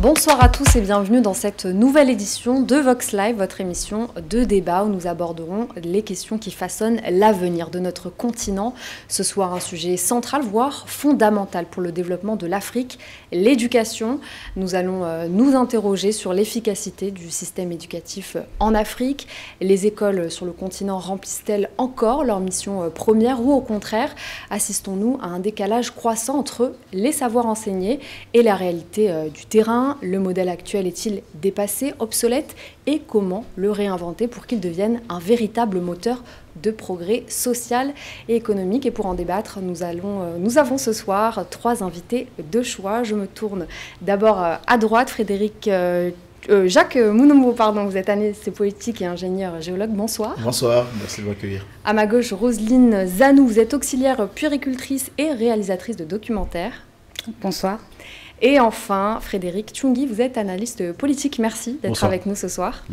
Bonsoir à tous et bienvenue dans cette nouvelle édition de Vox Live, votre émission de débat où nous aborderons les questions qui façonnent l'avenir de notre continent. Ce soir, un sujet central, voire fondamental pour le développement de l'Afrique, l'éducation. Nous allons nous interroger sur l'efficacité du système éducatif en Afrique. Les écoles sur le continent remplissent-elles encore leur mission première ou au contraire, assistons-nous à un décalage croissant entre les savoirs enseignés et la réalité du terrain? Le modèle actuel est-il dépassé, obsolète? Et comment le réinventer pour qu'il devienne un véritable moteur de progrès social et économique? Et pour en débattre, nous avons ce soir trois invités de choix. Je me tourne d'abord à droite, Jacques Mounombo, vous êtes analyste politique et ingénieur géologue. Bonsoir. Bonsoir, merci de m'accueillir. À ma gauche, Roselyne Zanou, vous êtes auxiliaire puéricultrice et réalisatrice de documentaires. Bonsoir. Et enfin, Frédéric Tchoungui, vous êtes analyste politique. Merci d'être avec nous ce soir.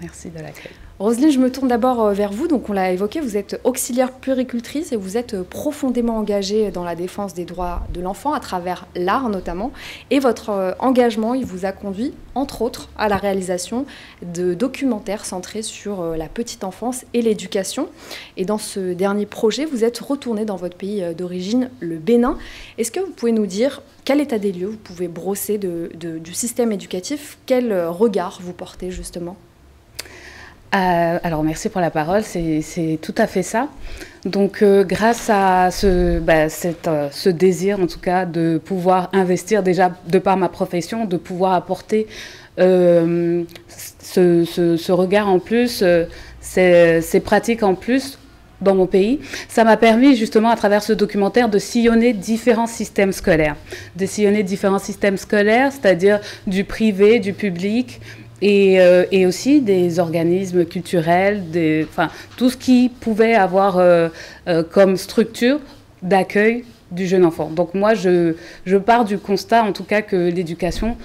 Merci de l'accueil. Roselyne, je me tourne d'abord vers vous. Donc, on l'a évoqué, vous êtes auxiliaire puéricultrice et vous êtes profondément engagée dans la défense des droits de l'enfant à travers l'art notamment. Et votre engagement, il vous a conduit, entre autres, à la réalisation de documentaires centrés sur la petite enfance et l'éducation. Et dans ce dernier projet, vous êtes retourné dans votre pays d'origine, le Bénin. Est-ce que vous pouvez nous dire quel état des lieux vous pouvez brosser du système éducatif? Quel regard vous portez justement? Alors, merci pour la parole, c'est tout à fait ça. Donc, grâce à ce désir, en tout cas, de pouvoir investir déjà de par ma profession, de pouvoir apporter ce regard en plus, ces pratiques en plus dans mon pays, ça m'a permis justement à travers ce documentaire de sillonner différents systèmes scolaires. De sillonner différents systèmes scolaires, c'est-à-dire du privé, du public, et aussi des organismes culturels, tout ce qui pouvait avoir comme structure d'accueil du jeune enfant. Donc moi, je pars du constat, en tout cas, que l'éducation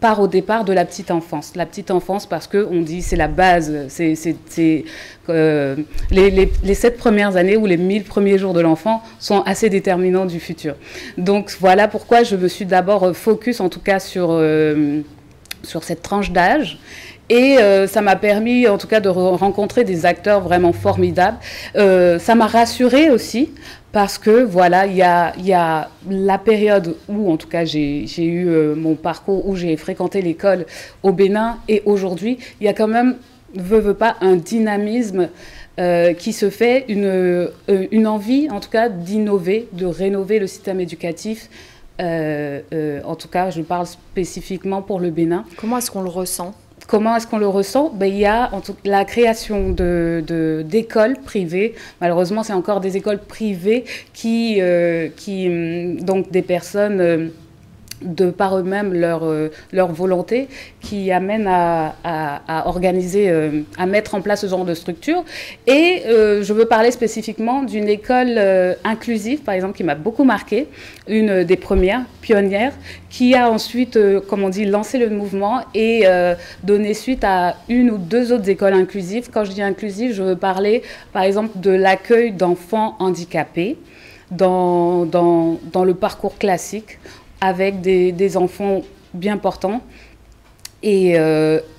part au départ de la petite enfance. La petite enfance parce qu'on dit c'est la base, les 7 premières années ou les 1000 premiers jours de l'enfant sont assez déterminants du futur. Donc voilà pourquoi je me suis d'abord focus en tout cas sur cette tranche d'âge. Et ça m'a permis, en tout cas, de rencontrer des acteurs vraiment formidables. Ça m'a rassurée aussi, parce que, voilà, il y a la période où, en tout cas, j'ai eu mon parcours, où j'ai fréquenté l'école au Bénin. Et aujourd'hui, il y a quand même, veut pas, un dynamisme qui se fait, une envie, en tout cas, d'innover, de rénover le système éducatif. En tout cas, je parle spécifiquement pour le Bénin. Comment est-ce qu'on le ressent? Comment est-ce qu'on le ressent? Il y a la création d'écoles privées. Malheureusement, c'est encore des écoles privées donc des personnes de par eux-mêmes leur volonté qui amène à organiser, à mettre en place ce genre de structure. Et je veux parler spécifiquement d'une école inclusive, par exemple, qui m'a beaucoup marquée, une des premières, pionnières, qui a ensuite, comme on dit, lancé le mouvement et donné suite à 1 ou 2 autres écoles inclusives. Quand je dis inclusive, je veux parler, par exemple, de l'accueil d'enfants handicapés dans le parcours classique, avec des enfants bien portants et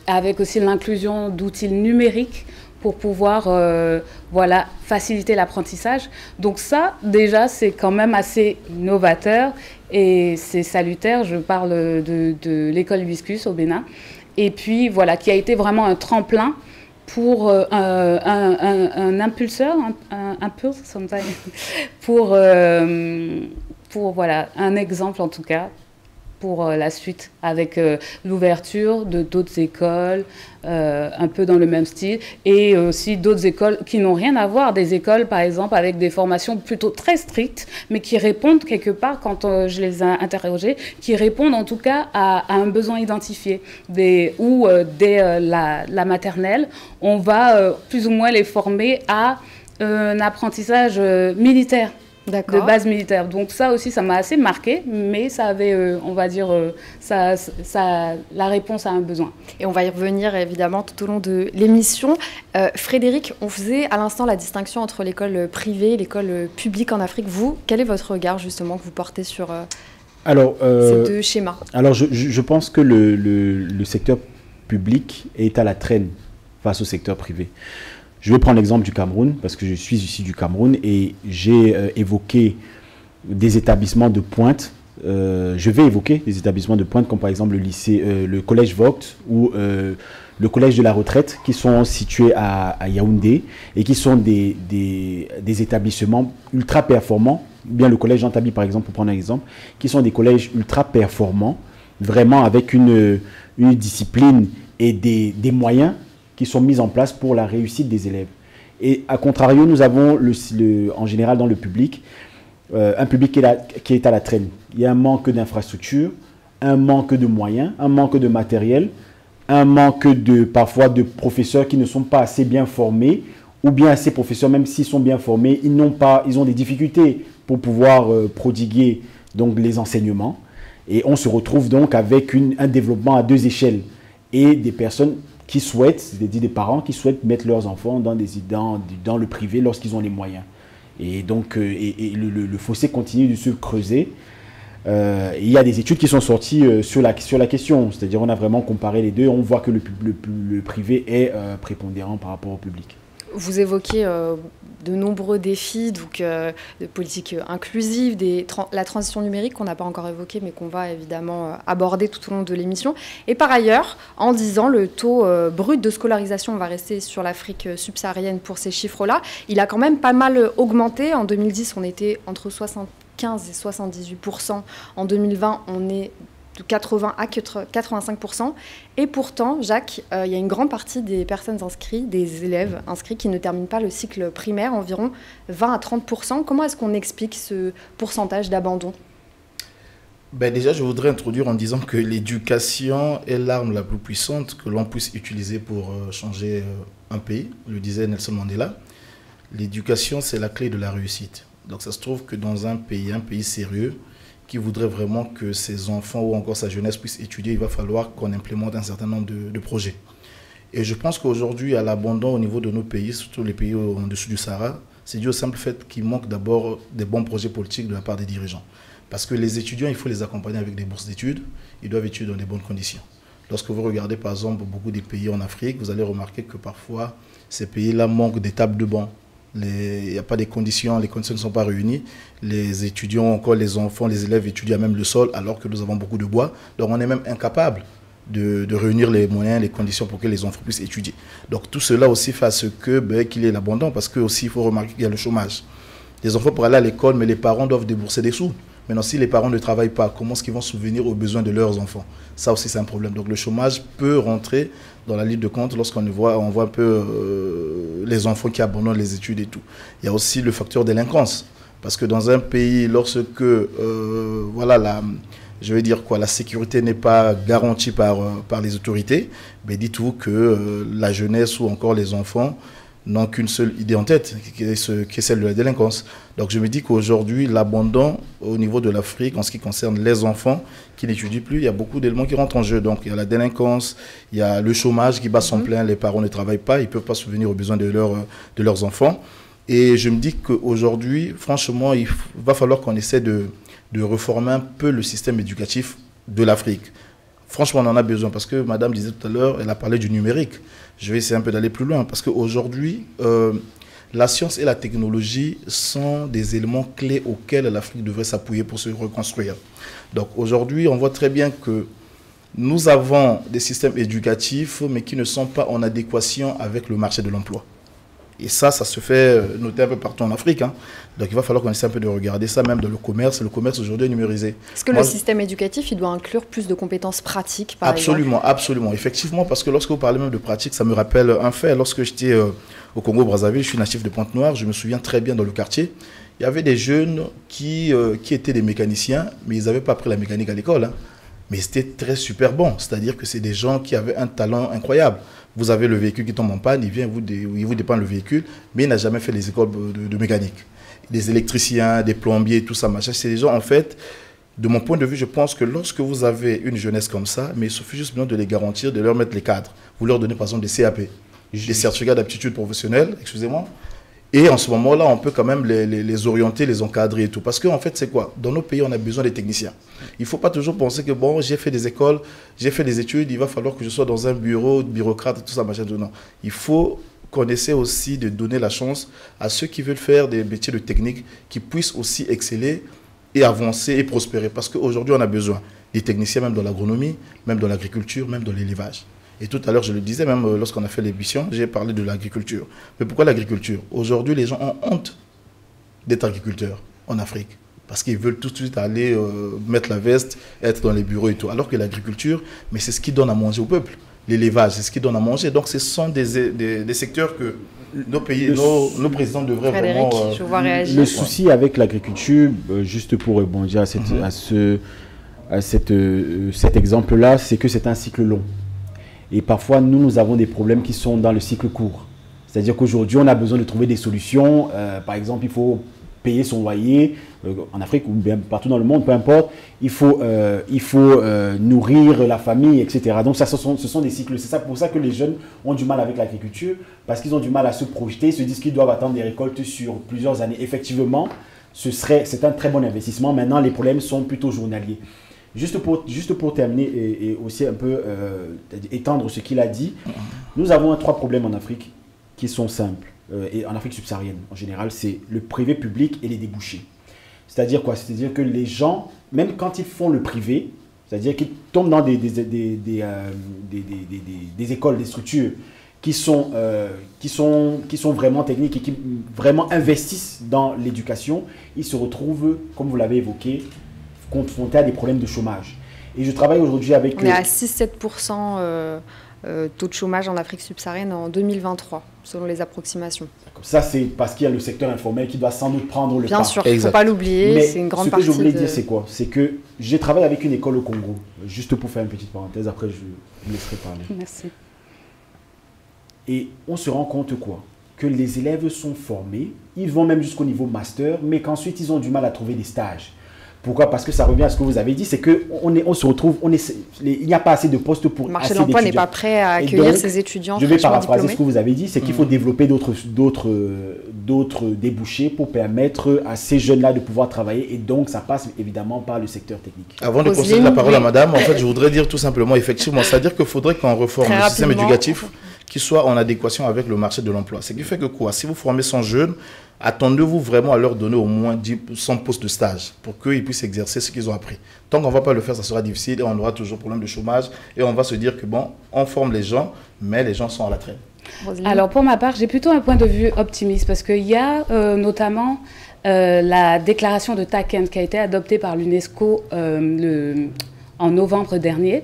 avec aussi l'inclusion d'outils numériques pour pouvoir faciliter l'apprentissage. Donc ça, déjà, c'est quand même assez novateur et c'est salutaire. Je parle de l'école Hibiscus au Bénin. Et puis, voilà, qui a été vraiment un tremplin pour un impulseur, un pulse, sometimes, pour voilà, un exemple en tout cas pour la suite avec l'ouverture de d'autres écoles un peu dans le même style et aussi d'autres écoles qui n'ont rien à voir, des écoles par exemple avec des formations plutôt très strictes mais qui répondent quelque part quand je les ai interrogées, qui répondent en tout cas à un besoin identifié dès la maternelle, on va plus ou moins les former à un apprentissage militaire. De base militaire. Donc ça aussi, ça m'a assez marqué, mais ça avait, on va dire, la réponse à un besoin. Et on va y revenir évidemment tout au long de l'émission. Frédéric, on faisait à l'instant la distinction entre l'école privée et l'école publique en Afrique. Vous, quel est votre regard justement que vous portez sur Alors, ces deux schémas? Alors, je pense que le secteur public est à la traîne face au secteur privé. Je vais prendre l'exemple du Cameroun, parce que je suis ici du Cameroun, et j'ai évoqué des établissements de pointe. Je vais évoquer des établissements de pointe, comme par exemple le lycée, le collège Vogt ou le collège de la retraite, qui sont situés à Yaoundé et qui sont des établissements ultra performants. Bien le collège Jean Tabi, par exemple, pour prendre un exemple, qui sont des collèges ultra performants, vraiment avec une discipline et des moyens qui sont mis en place pour la réussite des élèves. Et à contrario, nous avons en général dans le public, un public qui est à la traîne. Il y a un manque d'infrastructures, un manque de moyens, un manque de matériel, un manque parfois de professeurs qui ne sont pas assez bien formés, ou bien ces professeurs, même s'ils sont bien formés, ils ont des difficultés pour pouvoir prodiguer donc, les enseignements. Et on se retrouve donc avec un développement à deux échelles et des personnes qui souhaitent, c'est-à-dire des parents qui souhaitent mettre leurs enfants dans le privé lorsqu'ils ont les moyens. Et donc, le fossé continue de se creuser. Il y a des études qui sont sorties sur la question, c'est-à-dire on a vraiment comparé les deux, on voit que le privé est prépondérant par rapport au public. Vous évoquez de nombreux défis, donc de politique inclusive, la transition numérique qu'on n'a pas encore évoquée, mais qu'on va évidemment aborder tout au long de l'émission. Et par ailleurs, en 10 ans, le taux brut de scolarisation, on va rester sur l'Afrique subsaharienne pour ces chiffres-là, il a quand même pas mal augmenté. En 2010, on était entre 75 et 78%. En 2020, on est de 80 à 85%. Et pourtant, Jacques, il y a une grande partie des personnes inscrites, des élèves inscrits qui ne terminent pas le cycle primaire, environ 20 à 30%. Comment est-ce qu'on explique ce pourcentage d'abandon? Déjà, je voudrais introduire en disant que l'éducation est l'arme la plus puissante que l'on puisse utiliser pour changer un pays, le disait Nelson Mandela. L'éducation, c'est la clé de la réussite. Donc ça se trouve que dans un pays sérieux, qui voudrait vraiment que ses enfants ou encore sa jeunesse puissent étudier, il va falloir qu'on implémente un certain nombre de projets. Et je pense qu'aujourd'hui, à l'abandon au niveau de nos pays, surtout les pays en dessous du Sahara, c'est dû au simple fait qu'il manque d'abord des bons projets politiques de la part des dirigeants. Parce que les étudiants, il faut les accompagner avec des bourses d'études, ils doivent étudier dans des bonnes conditions. Lorsque vous regardez par exemple beaucoup des pays en Afrique, vous allez remarquer que parfois ces pays-là manquent des tables de banc. Il n'y a pas des conditions, les conditions ne sont pas réunies. Les étudiants, encore les enfants, les élèves étudient à même le sol alors que nous avons beaucoup de bois. Donc on est même incapable de réunir les moyens, les conditions pour que les enfants puissent étudier. Donc tout cela aussi fait à ce qu'il y ait l'abandon, parce que aussi il faut remarquer qu'il y a le chômage. Les enfants pour aller à l'école, mais les parents doivent débourser des sous. Maintenant, si les parents ne travaillent pas, comment est-ce qu'ils vont subvenir aux besoins de leurs enfants? Ça aussi, c'est un problème. Donc le chômage peut rentrer dans la ligne de compte lorsqu'on voit un peu les enfants qui abandonnent les études et tout. Il y a aussi le facteur délinquance. Parce que dans un pays, lorsque la sécurité n'est pas garantie par les autorités, dites-vous que la jeunesse ou encore les enfants n'ont qu'une seule idée en tête, qui est celle de la délinquance. Donc je me dis qu'aujourd'hui, l'abandon au niveau de l'Afrique, en ce qui concerne les enfants qui n'étudient plus, il y a beaucoup d'éléments qui rentrent en jeu. Donc il y a la délinquance, il y a le chômage qui bat son plein, les parents ne travaillent pas, ils ne peuvent pas subvenir aux besoins de leurs enfants. Et je me dis qu'aujourd'hui, franchement, il va falloir qu'on essaie de reformer un peu le système éducatif de l'Afrique. Franchement, on en a besoin parce que madame disait tout à l'heure, elle a parlé du numérique. Je vais essayer un peu d'aller plus loin parce qu'aujourd'hui, la science et la technologie sont des éléments clés auxquels l'Afrique devrait s'appuyer pour se reconstruire. Donc aujourd'hui, on voit très bien que nous avons des systèmes éducatifs, mais qui ne sont pas en adéquation avec le marché de l'emploi. Et ça se fait noter un peu partout en Afrique. Donc il va falloir qu'on essaie un peu de regarder ça, même dans le commerce. Le commerce aujourd'hui est numérisé. Est-ce que le système éducatif, il doit inclure plus de compétences pratiques, par exemple ? Absolument. Effectivement, parce que lorsque vous parlez même de pratique, ça me rappelle un fait. Lorsque j'étais au Congo-Brazzaville, je suis natif de Pointe-Noire, je me souviens très bien dans le quartier, il y avait des jeunes qui étaient des mécaniciens, mais ils n'avaient pas appris la mécanique à l'école. Mais c'était très super bon. C'est-à-dire que c'est des gens qui avaient un talent incroyable. Vous avez le véhicule qui tombe en panne, il vous dépanne le véhicule, mais il n'a jamais fait les écoles de mécanique. Des électriciens, des plombiers, tout ça, machin. C'est des gens, en fait, de mon point de vue, je pense que lorsque vous avez une jeunesse comme ça, mais il suffit juste de les garantir, de leur mettre les cadres. Vous leur donnez par exemple des CAP, des certificats d'aptitude professionnelle, excusez-moi. Et en ce moment-là, on peut quand même les orienter, les encadrer et tout. Parce qu'en fait, c'est quoi? Dans nos pays, on a besoin des techniciens. Il ne faut pas toujours penser que, bon, j'ai fait des écoles, j'ai fait des études, il va falloir que je sois dans un bureau, bureaucrate, tout ça, machin, tout. Non. Il faut qu'on essaie aussi de donner la chance à ceux qui veulent faire des métiers de technique, qui puissent aussi exceller et avancer et prospérer. Parce qu'aujourd'hui, on a besoin des techniciens, même dans l'agronomie, même dans l'agriculture, même dans l'élevage. Et tout à l'heure, je le disais, même lorsqu'on a fait l'émission, j'ai parlé de l'agriculture. Mais pourquoi l'agriculture? Aujourd'hui, les gens ont honte d'être agriculteurs en Afrique. Parce qu'ils veulent tout de suite aller mettre la veste, être dans les bureaux et tout. Alors que l'agriculture, mais c'est ce qui donne à manger au peuple. L'élevage, c'est ce qui donne à manger. Donc, ce sont des secteurs que nos pays, nos présidents devraient Frédéric, vraiment... je vois réagir. Le souci avec l'agriculture, juste pour rebondir à cet exemple-là, c'est que c'est un cycle long. Et parfois, nous avons des problèmes qui sont dans le cycle court. C'est-à-dire qu'aujourd'hui, on a besoin de trouver des solutions. Par exemple, il faut payer son loyer en Afrique ou bien partout dans le monde, peu importe. Il faut nourrir la famille, etc. Donc, ce sont des cycles. C'est pour ça que les jeunes ont du mal avec l'agriculture, parce qu'ils ont du mal à se projeter. Ils se disent qu'ils doivent attendre des récoltes sur plusieurs années. Effectivement, c'est un très bon investissement. Maintenant, les problèmes sont plutôt journaliers. Juste pour terminer et aussi un peu étendre ce qu'il a dit, nous avons 3 problèmes en Afrique qui sont simples, et en Afrique subsaharienne en général, c'est le privé public et les débouchés. C'est-à-dire quoi? C'est-à-dire que les gens, même quand ils font le privé, c'est-à-dire qu'ils tombent dans des écoles, des structures qui sont vraiment techniques et qui vraiment investissent dans l'éducation, ils se retrouvent, comme vous l'avez évoqué, confrontés à des problèmes de chômage. Et je travaille aujourd'hui avec... On est à 6-7% taux de chômage en Afrique subsaharienne en 2023, selon les approximations. Ça, c'est parce qu'il y a le secteur informel qui doit sans doute prendre le pas. Bien sûr, il ne faut pas l'oublier, c'est une grande partie. Ce que je voulais dire, c'est quoi? C'est que j'ai travaillé avec une école au Congo, juste pour faire une petite parenthèse, après je vous laisserai parler. Merci. Et on se rend compte quoi? Que les élèves sont formés, ils vont même jusqu'au niveau master, mais qu'ensuite ils ont du mal à trouver des stages. Pourquoi? Parce que ça revient à ce que vous avez dit, c'est qu'on se retrouve, il n'y a pas assez de postes pour le marché de l'emploi n'est pas prêt à accueillir ces étudiants. Je vais paraphraser ce que vous avez dit, c'est qu'il faut développer d'autres débouchés pour permettre à ces jeunes-là de pouvoir travailler, et donc ça passe évidemment par le secteur technique. Avant de concéder la parole à madame, en fait, je voudrais dire tout simplement, effectivement, c'est-à-dire qu'il faudrait qu'on reforme le système éducatif qui soit en adéquation avec le marché de l'emploi. Ce qui fait que quoi? Si vous formez 100 jeunes, attendez-vous vraiment à leur donner au moins 100 postes de stage pour qu'ils puissent exercer ce qu'ils ont appris. Tant qu'on ne va pas le faire, ça sera difficile et on aura toujours problème de chômage et on va se dire que bon, on forme les gens, mais les gens sont à la traîne. Alors pour ma part, j'ai plutôt un point de vue optimiste parce qu'il y a notamment la déclaration de Tashkent qui a été adoptée par l'UNESCO en novembre dernier,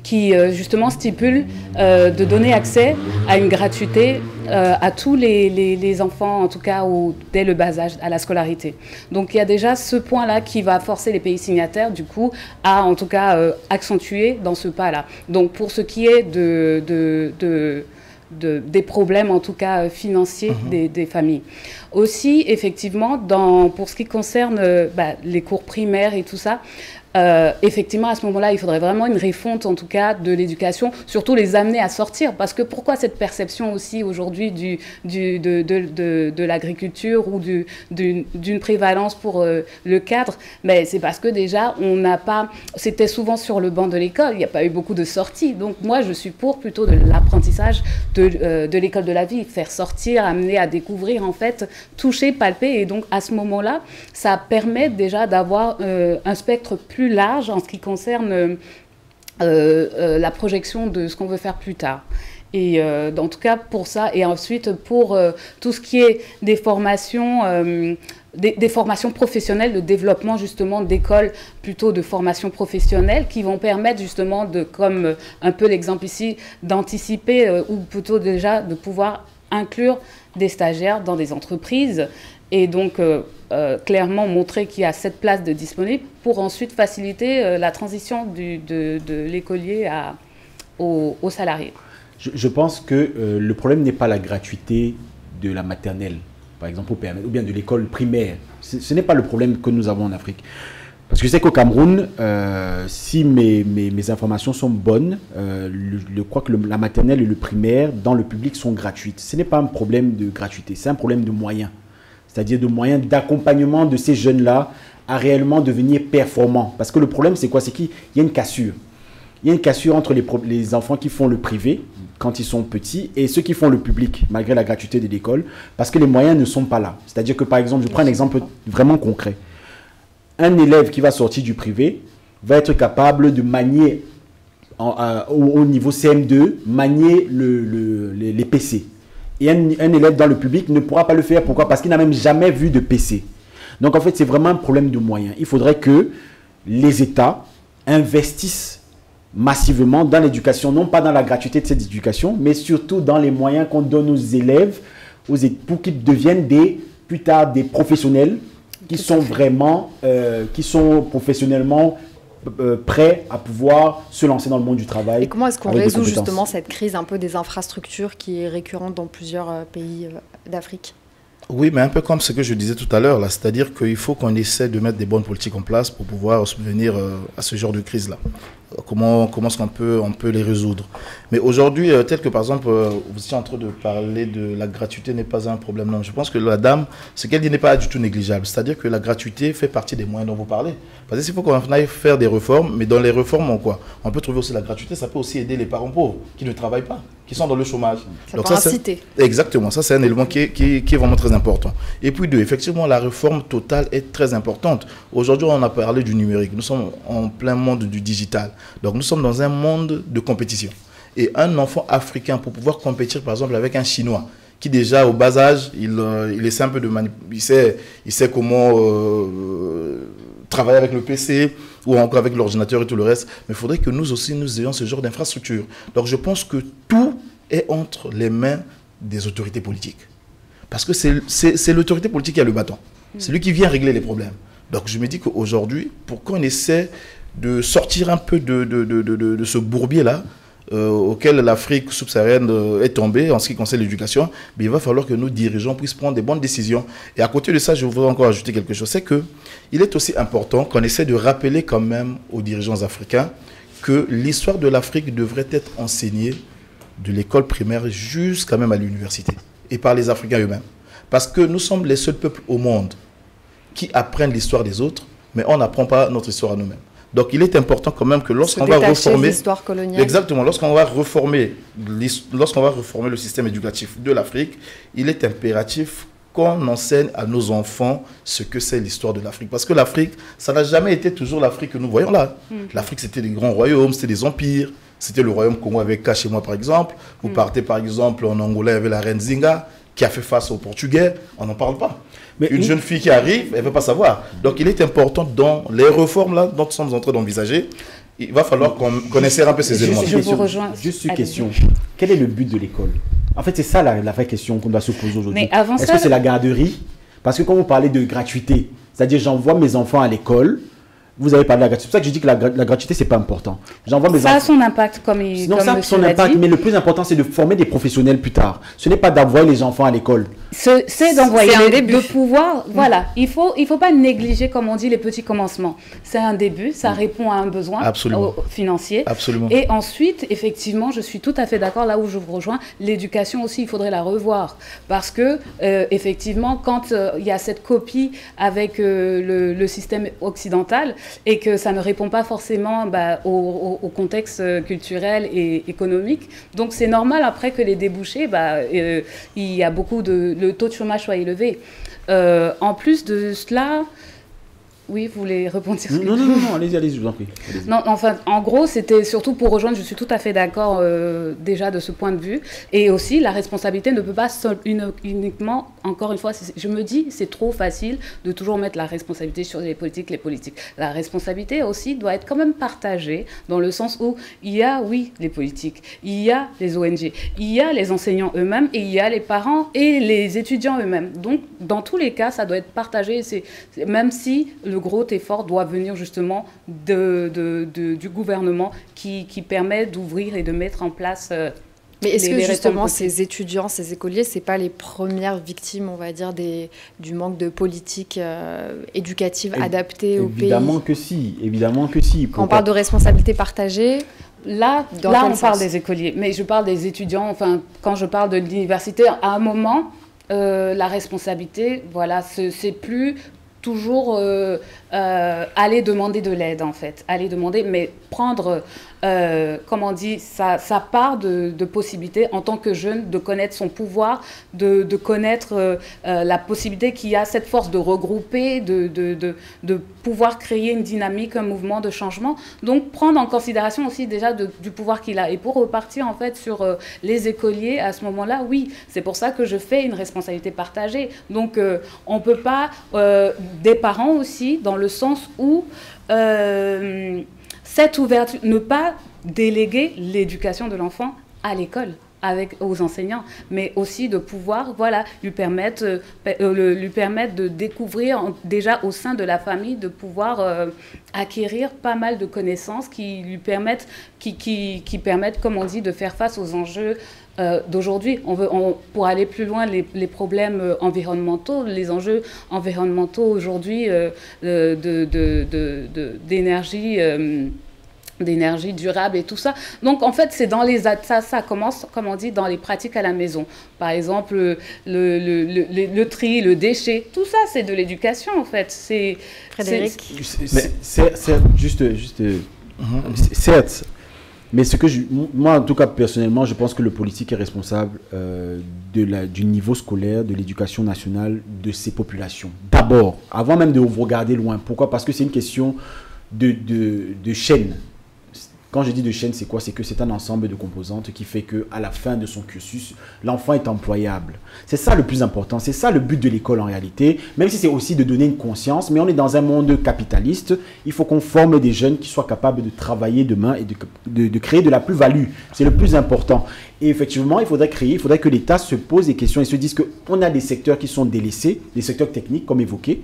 qui justement stipule de donner accès à une gratuité à tous les enfants, en tout cas dès le bas âge, à la scolarité. Donc il y a déjà ce point-là qui va forcer les pays signataires, du coup, à en tout cas accentuer dans ce pas-là. Donc pour ce qui est des problèmes, en tout cas financiers des familles. Aussi, effectivement, pour ce qui concerne les cours primaires et tout ça, effectivement, à ce moment-là, il faudrait vraiment une refonte, en tout cas, de l'éducation, surtout les amener à sortir. Parce que pourquoi cette perception aussi aujourd'hui de l'agriculture ou d'une prévalence pour le cadre? Mais c'est parce que déjà, on n'a pas... C'était souvent sur le banc de l'école, il n'y a pas eu beaucoup de sorties. Donc moi, je suis pour plutôt de l'apprentissage de l'école de la vie, faire sortir, amener à découvrir, en fait, toucher, palper. Et donc, à ce moment-là, ça permet déjà d'avoir un spectre plus large en ce qui concerne la projection de ce qu'on veut faire plus tard. Et en tout cas pour ça, et ensuite pour tout ce qui est des formations professionnelles, de développement justement d'écoles plutôt de formation professionnelle qui vont permettre justement comme un peu l'exemple ici, d'anticiper ou plutôt déjà de pouvoir inclure des stagiaires dans des entreprises et donc clairement montrer qu'il y a cette place de disponible pour ensuite faciliter la transition de l'écolier aux salariés. Je pense que le problème n'est pas la gratuité de la maternelle, par exemple, ou bien de l'école primaire. Ce n'est pas le problème que nous avons en Afrique. Parce que je sais qu'au Cameroun, si mes informations sont bonnes, je crois que la maternelle et le primaire dans le public sont gratuites. Ce n'est pas un problème de gratuité, c'est un problème de moyens. C'est-à-dire de moyens d'accompagnement de ces jeunes-là à réellement devenir performants. Parce que le problème, c'est quoi? C'est qu'il y a une cassure. Il y a une cassure entre les enfants qui font le privé quand ils sont petits et ceux qui font le public, malgré la gratuité de l'école, parce que les moyens ne sont pas là. C'est-à-dire que, par exemple, je prends un exemple vraiment concret. Un élève qui va sortir du privé va être capable de manier, au niveau CM2, manier les PC. Et un élève dans le public ne pourra pas le faire. Pourquoi? Parce qu'il n'a même jamais vu de PC. Donc, en fait, c'est vraiment un problème de moyens. Il faudrait que les États investissent massivement dans l'éducation, non pas dans la gratuité de cette éducation, mais surtout dans les moyens qu'on donne aux élèves pour qu'ils deviennent plus tard des professionnels qui sont vraiment, qui sont professionnellement prêts à pouvoir se lancer dans le monde du travail. Et comment est-ce qu'on résout justement cette crise un peu des infrastructures qui est récurrente dans plusieurs pays d'Afrique? Oui, mais un peu comme ce que je disais tout à l'heure, là, c'est-à-dire qu'il faut qu'on essaie de mettre des bonnes politiques en place pour pouvoir subvenir à ce genre de crise-là. Comment est-ce qu'on peut les résoudre? Mais aujourd'hui, tel que par exemple, vous étiez en train de parler de la gratuité n'est pas un problème. Non, je pense que la dame, ce qu'elle dit n'est pas du tout négligeable. C'est-à-dire que la gratuité fait partie des moyens dont vous parlez. Parce qu'il faut qu'on aille faire des réformes, mais dans les réformes, on peut trouver aussi la gratuité, ça peut aussi aider les parents pauvres qui ne travaillent pas, qui sont dans le chômage. Donc ça, inciter. Exactement, ça c'est un élément qui est vraiment très important. Et puis deux, effectivement, la réforme totale est très importante. Aujourd'hui, on a parlé du numérique. Nous sommes en plein monde du digital. Donc nous sommes dans un monde de compétition. Et un enfant africain, pour pouvoir compétir par exemple avec un Chinois, qui déjà au bas âge, il essaie un peu de manipuler, il sait comment travailler avec le PC ou encore avec l'ordinateur et tout le reste. Mais il faudrait que nous aussi, nous ayons ce genre d'infrastructure. Donc je pense que tout est entre les mains des autorités politiques. Parce que c'est l'autorité politique qui a le bâton. C'est lui qui vient régler les problèmes. Donc je me dis qu'aujourd'hui, pour qu'on essaie de sortir un peu de ce bourbier-là, auquel l'Afrique subsaharienne est tombée en ce qui concerne l'éducation, il va falloir que nos dirigeants puissent prendre des bonnes décisions. Et à côté de ça, je voudrais encore ajouter quelque chose, c'est qu'il est aussi important qu'on essaie de rappeler quand même aux dirigeants africains que l'histoire de l'Afrique devrait être enseignée de l'école primaire jusqu'à même à l'université, et par les Africains eux-mêmes. Parce que nous sommes les seuls peuples au monde qui apprennent l'histoire des autres, mais on n'apprend pas notre histoire à nous-mêmes. Donc il est important quand même que lorsqu'on va reformer l'histoire coloniale. Exactement, lorsqu'on va reformer le système éducatif de l'Afrique, il est impératif qu'on enseigne à nos enfants ce que c'est l'histoire de l'Afrique. Parce que l'Afrique, ça n'a jamais été toujours l'Afrique que nous voyons là. L'Afrique, c'était des grands royaumes, c'était des empires. C'était le royaume Congo avec Kachemwa par exemple. Vous partez par exemple en Angola avec la reine Zinga qui a fait face aux Portugais. On n'en parle pas. Mais une jeune fille qui arrive, elle ne veut pas savoir. Donc il est important dans les réformes là dont nous sommes en train d'envisager, il va falloir qu'on insère un peu ces éléments. Je vous rejoins. Juste une question. Quel est le but de l'école? En fait, c'est ça la vraie question qu'on doit se poser aujourd'hui. Est-ce que c'est la garderie? Parce que quand vous parlez de gratuité, c'est-à-dire j'envoie mes enfants à l'école, vous avez parlé de la gratuité. C'est pour ça que je dis que la gratuité, ce n'est pas important. J'envoie mes enfants. Ça a son impact, comme il ça a son impact, mais le plus important, c'est de former des professionnels plus tard. Ce n'est pas d'envoyer les enfants à l'école. C'est d'envoyer, de pouvoir, voilà. Il faut pas négliger, comme on dit, les petits commencements. C'est un début, ça répond à un besoin financier. Absolument. Et ensuite, effectivement, je suis tout à fait d'accord, là où je vous rejoins, l'éducation aussi, il faudrait la revoir. Parce que, effectivement, quand il y a cette copie avec le système occidental, et que ça ne répond pas forcément au contexte culturel et économique. Donc c'est normal après que les débouchés, il y a beaucoup le taux de chômage soit élevé. En plus de cela... Oui, vous voulez répondre sur Non, allez-y, je vous en prie. Non, enfin, en gros, c'était surtout pour rejoindre, je suis tout à fait d'accord déjà de ce point de vue. Et aussi, la responsabilité ne peut pas uniquement, encore une fois, je me dis, c'est trop facile de toujours mettre la responsabilité sur les politiques. La responsabilité aussi doit être quand même partagée dans le sens où il y a, oui, les politiques, il y a les ONG, il y a les enseignants eux-mêmes et il y a les parents et les étudiants eux-mêmes. Donc, dans tous les cas, ça doit être partagé, même si le gros effort doit venir justement du gouvernement qui permet d'ouvrir et de mettre en place Mais est-ce que les justement réformes ces étudiants, ces écoliers, c'est pas les premières victimes, on va dire, du manque de politique éducative adaptée au pays? Évidemment que si, évidemment que si. Quand on parle de responsabilité partagée, là dans quel on sens? parle des écoliers, mais je parle des étudiants. Enfin, quand je parle de l'université, à un moment, la responsabilité, voilà, c'est plus toujours aller demander de l'aide, en fait. Aller demander, mais prendre, comment on dit, sa part de possibilité en tant que jeune, de connaître son pouvoir, de connaître la possibilité qu'il y a cette force de regrouper, de pouvoir créer une dynamique, un mouvement de changement. Donc, prendre en considération aussi déjà du pouvoir qu'il a. Et pour repartir, en fait, sur les écoliers, à ce moment-là, oui, c'est pour ça que je fais une responsabilité partagée. Donc, on ne peut pas... des parents aussi, dans le sens où cette ouverture, ne pas déléguer l'éducation de l'enfant à l'école, aux enseignants, mais aussi de pouvoir, voilà, lui permettre de découvrir déjà au sein de la famille, de pouvoir acquérir pas mal de connaissances qui lui permettent, qui permettent, comme on dit, de faire face aux enjeux d'aujourd'hui. Pour aller plus loin, les problèmes environnementaux, les enjeux environnementaux aujourd'hui d'énergie durable et tout ça. Donc, en fait, c'est dans ça commence, comme on dit, dans les pratiques à la maison. Par exemple, le tri, le déchet, tout ça, c'est de l'éducation, en fait. Frédéric? Certes, mais moi, en tout cas, personnellement, je pense que le politique est responsable du niveau scolaire, de l'éducation nationale, de ces populations. D'abord, avant même de vous regarder loin. Pourquoi? Parce que c'est une question de chaîne. Quand je dis de chaîne, c'est quoi? C'est que c'est un ensemble de composantes qui fait qu'à la fin de son cursus, l'enfant est employable. C'est ça le plus important. C'est ça le but de l'école en réalité. Même si c'est aussi de donner une conscience. Mais on est dans un monde capitaliste. Il faut qu'on forme des jeunes qui soient capables de travailler demain et de créer de la plus-value. C'est le plus important. Et effectivement, il faudrait que l'État se pose des questions et se dise qu'on a des secteurs qui sont délaissés, des secteurs techniques comme évoqué,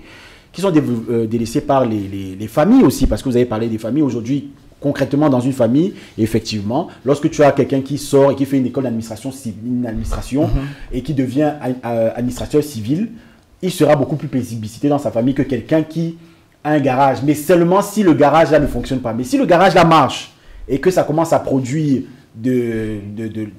qui sont délaissés par les familles aussi. Parce que vous avez parlé des familles aujourd'hui. Concrètement, dans une famille, effectivement, lorsque tu as quelqu'un qui sort et qui fait une école d'administration et qui devient administrateur civil, il sera beaucoup plus paisibilité dans sa famille que quelqu'un qui a un garage. Mais seulement si le garage là ne fonctionne pas. Mais si le garage là marche et que ça commence à produire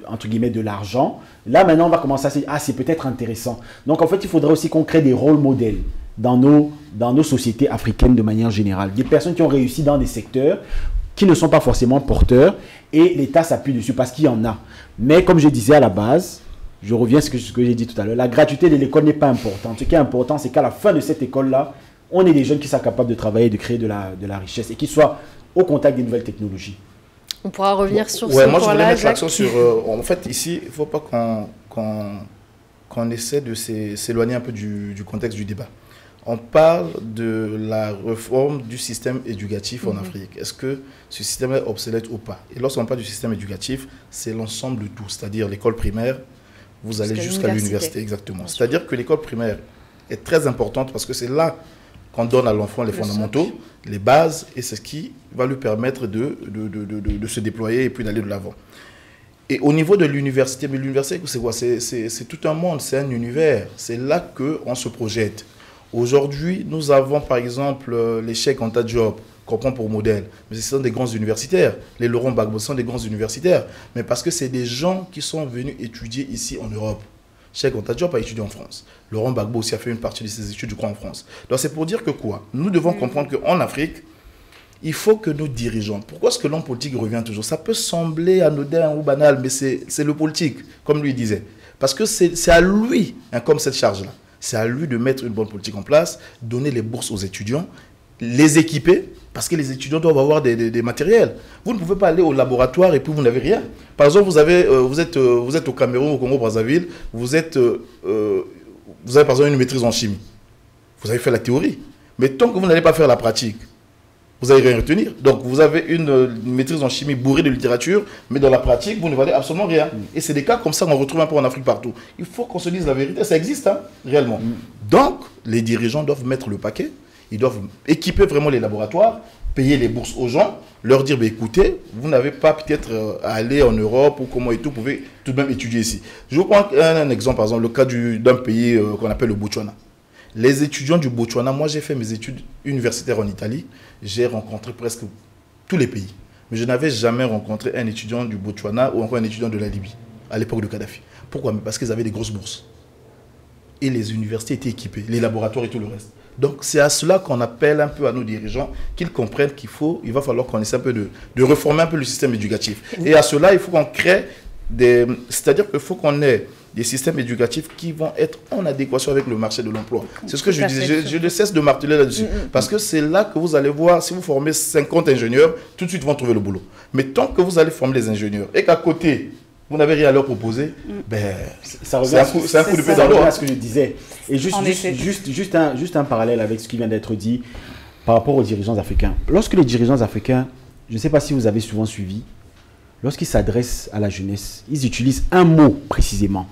entre guillemets de l'argent, là maintenant on va commencer à se dire, ah, c'est peut-être intéressant. Donc en fait, il faudrait aussi qu'on crée des rôles modèles dans nos sociétés africaines de manière générale. Des personnes qui ont réussi dans des secteurs qui ne sont pas forcément porteurs, et l'État s'appuie dessus parce qu'il y en a. Mais comme je disais à la base, je reviens à ce que j'ai dit tout à l'heure, la gratuité de l'école n'est pas importante. Ce qui est important, c'est qu'à la fin de cette école-là, on ait des jeunes qui sont capables de travailler, de créer de la richesse et qui soient au contact des nouvelles technologies. On pourra revenir sur ce point-là. Moi, je voudrais mettre Jacques. l'accent sur... en fait, ici, il ne faut pas qu'on essaie de s'éloigner un peu du contexte du débat. On parle de la réforme du système éducatif en Afrique. Est-ce que ce système est obsolète ou pas? Et lorsqu'on parle du système éducatif, c'est l'ensemble de tout, c'est-à-dire l'école primaire, vous allez jusqu'à l'université, exactement. C'est-à-dire que l'école primaire est très importante parce que c'est là qu'on donne à l'enfant les fondamentaux, les bases, et c'est ce qui va lui permettre de se déployer et puis d'aller de l'avant. Et au niveau de l'université, mais l'université, c'est quoi? C'est tout un monde, c'est un univers. C'est là qu'on se projette. Aujourd'hui, nous avons par exemple les Cheikh Anta Diop, qu'on prend pour modèle. Mais ce sont des grands universitaires. Les Laurent Gbagbo sont des grands universitaires. Mais parce que c'est des gens qui sont venus étudier ici en Europe. Cheikh Anta Diop a étudié en France. Laurent Gbagbo aussi a fait une partie de ses études, je crois, en France. Donc c'est pour dire que quoi? Nous devons comprendre qu'en Afrique, il faut que nos dirigeants... Pourquoi est-ce que l'homme politique revient toujours? Ça peut sembler anodin ou banal, mais c'est le politique, comme lui disait. Parce que c'est à lui, comme cette charge-là. C'est à lui de mettre une bonne politique en place, donner les bourses aux étudiants, les équiper, parce que les étudiants doivent avoir des matériels. Vous ne pouvez pas aller au laboratoire et puis vous n'avez rien. Par exemple, vous êtes au Cameroun, au Congo-Brazzaville, vous avez par exemple une maîtrise en chimie. Vous avez fait la théorie. Mais tant que vous n'allez pas faire la pratique, vous n'allez rien retenir. Donc, vous avez une maîtrise en chimie bourrée de littérature, mais dans la pratique, vous ne valez absolument rien. Et c'est des cas comme ça qu'on retrouve un peu en Afrique partout. Il faut qu'on se dise la vérité, ça existe, hein, réellement. Donc, les dirigeants doivent mettre le paquet, ils doivent équiper vraiment les laboratoires payer les bourses aux gens, leur dire, bah, écoutez, vous n'avez pas peut-être à aller en Europe ou comment et tout, vous pouvez tout de même étudier ici. Je vous prends un exemple, par exemple, le cas d'un pays qu'on appelle le Botswana. Les étudiants du Botswana, moi j'ai fait mes études universitaires en Italie, j'ai rencontré presque tous les pays. Mais je n'avais jamais rencontré un étudiant du Botswana ou encore un étudiant de la Libye, à l'époque de Kadhafi. Pourquoi? Parce qu'ils avaient des grosses bourses. Et les universités étaient équipées, les laboratoires et tout le reste. Donc c'est à cela qu'on appelle un peu à nos dirigeants, qu'ils comprennent il va falloir qu'on essaie un peu de réformer un peu le système éducatif. Et à cela, il faut qu'on crée c'est-à-dire qu'il faut qu'on ait des systèmes éducatifs qui vont être en adéquation avec le marché de l'emploi. C'est ce que je disais, je ne cesse de marteler là-dessus. Parce que c'est là que vous allez voir, si vous formez 50 ingénieurs, tout de suite, ils vont trouver le boulot. Mais tant que vous allez former les ingénieurs et qu'à côté, vous n'avez rien à leur proposer, ben, c'est un coup de pied dans l'eau. C'est ce que je disais. Et juste un parallèle avec ce qui vient d'être dit par rapport aux dirigeants africains. Lorsque les dirigeants africains, je ne sais pas si vous avez souvent suivi, lorsqu'ils s'adressent à la jeunesse, ils utilisent un mot précisément.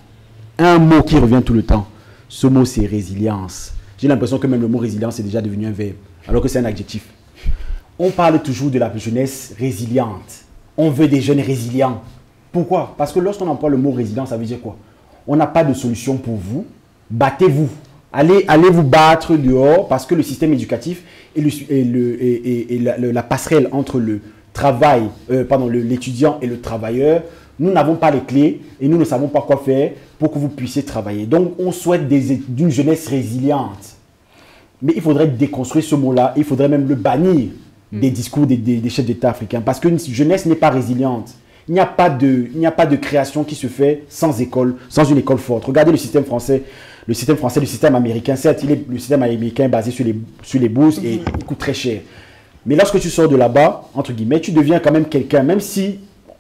Un mot qui revient tout le temps. Ce mot, c'est résilience. J'ai l'impression que même le mot résilience est déjà devenu un verbe, alors que c'est un adjectif. On parle toujours de la jeunesse résiliente. On veut des jeunes résilients. Pourquoi? Parce que lorsqu'on emploie le mot résilient, ça veut dire quoi? On n'a pas de solution pour vous. Battez-vous. Allez vous battre dehors parce que le système éducatif et la passerelle entre le travail, l'étudiant et le travailleur, nous n'avons pas les clés et nous ne savons pas quoi faire pour que vous puissiez travailler. Donc, on souhaite d'une jeunesse résiliente. Mais il faudrait déconstruire ce mot-là. Il faudrait même le bannir des discours des chefs d'État africains. Parce qu'une jeunesse n'est pas résiliente. Il n'y a pas de création qui se fait sans école, sans une école forte. Regardez le système français, le système américain. Certes, le système américain est basé sur les bourses et il coûte très cher. Mais lorsque tu sors de là-bas, entre guillemets, tu deviens quand même quelqu'un, même si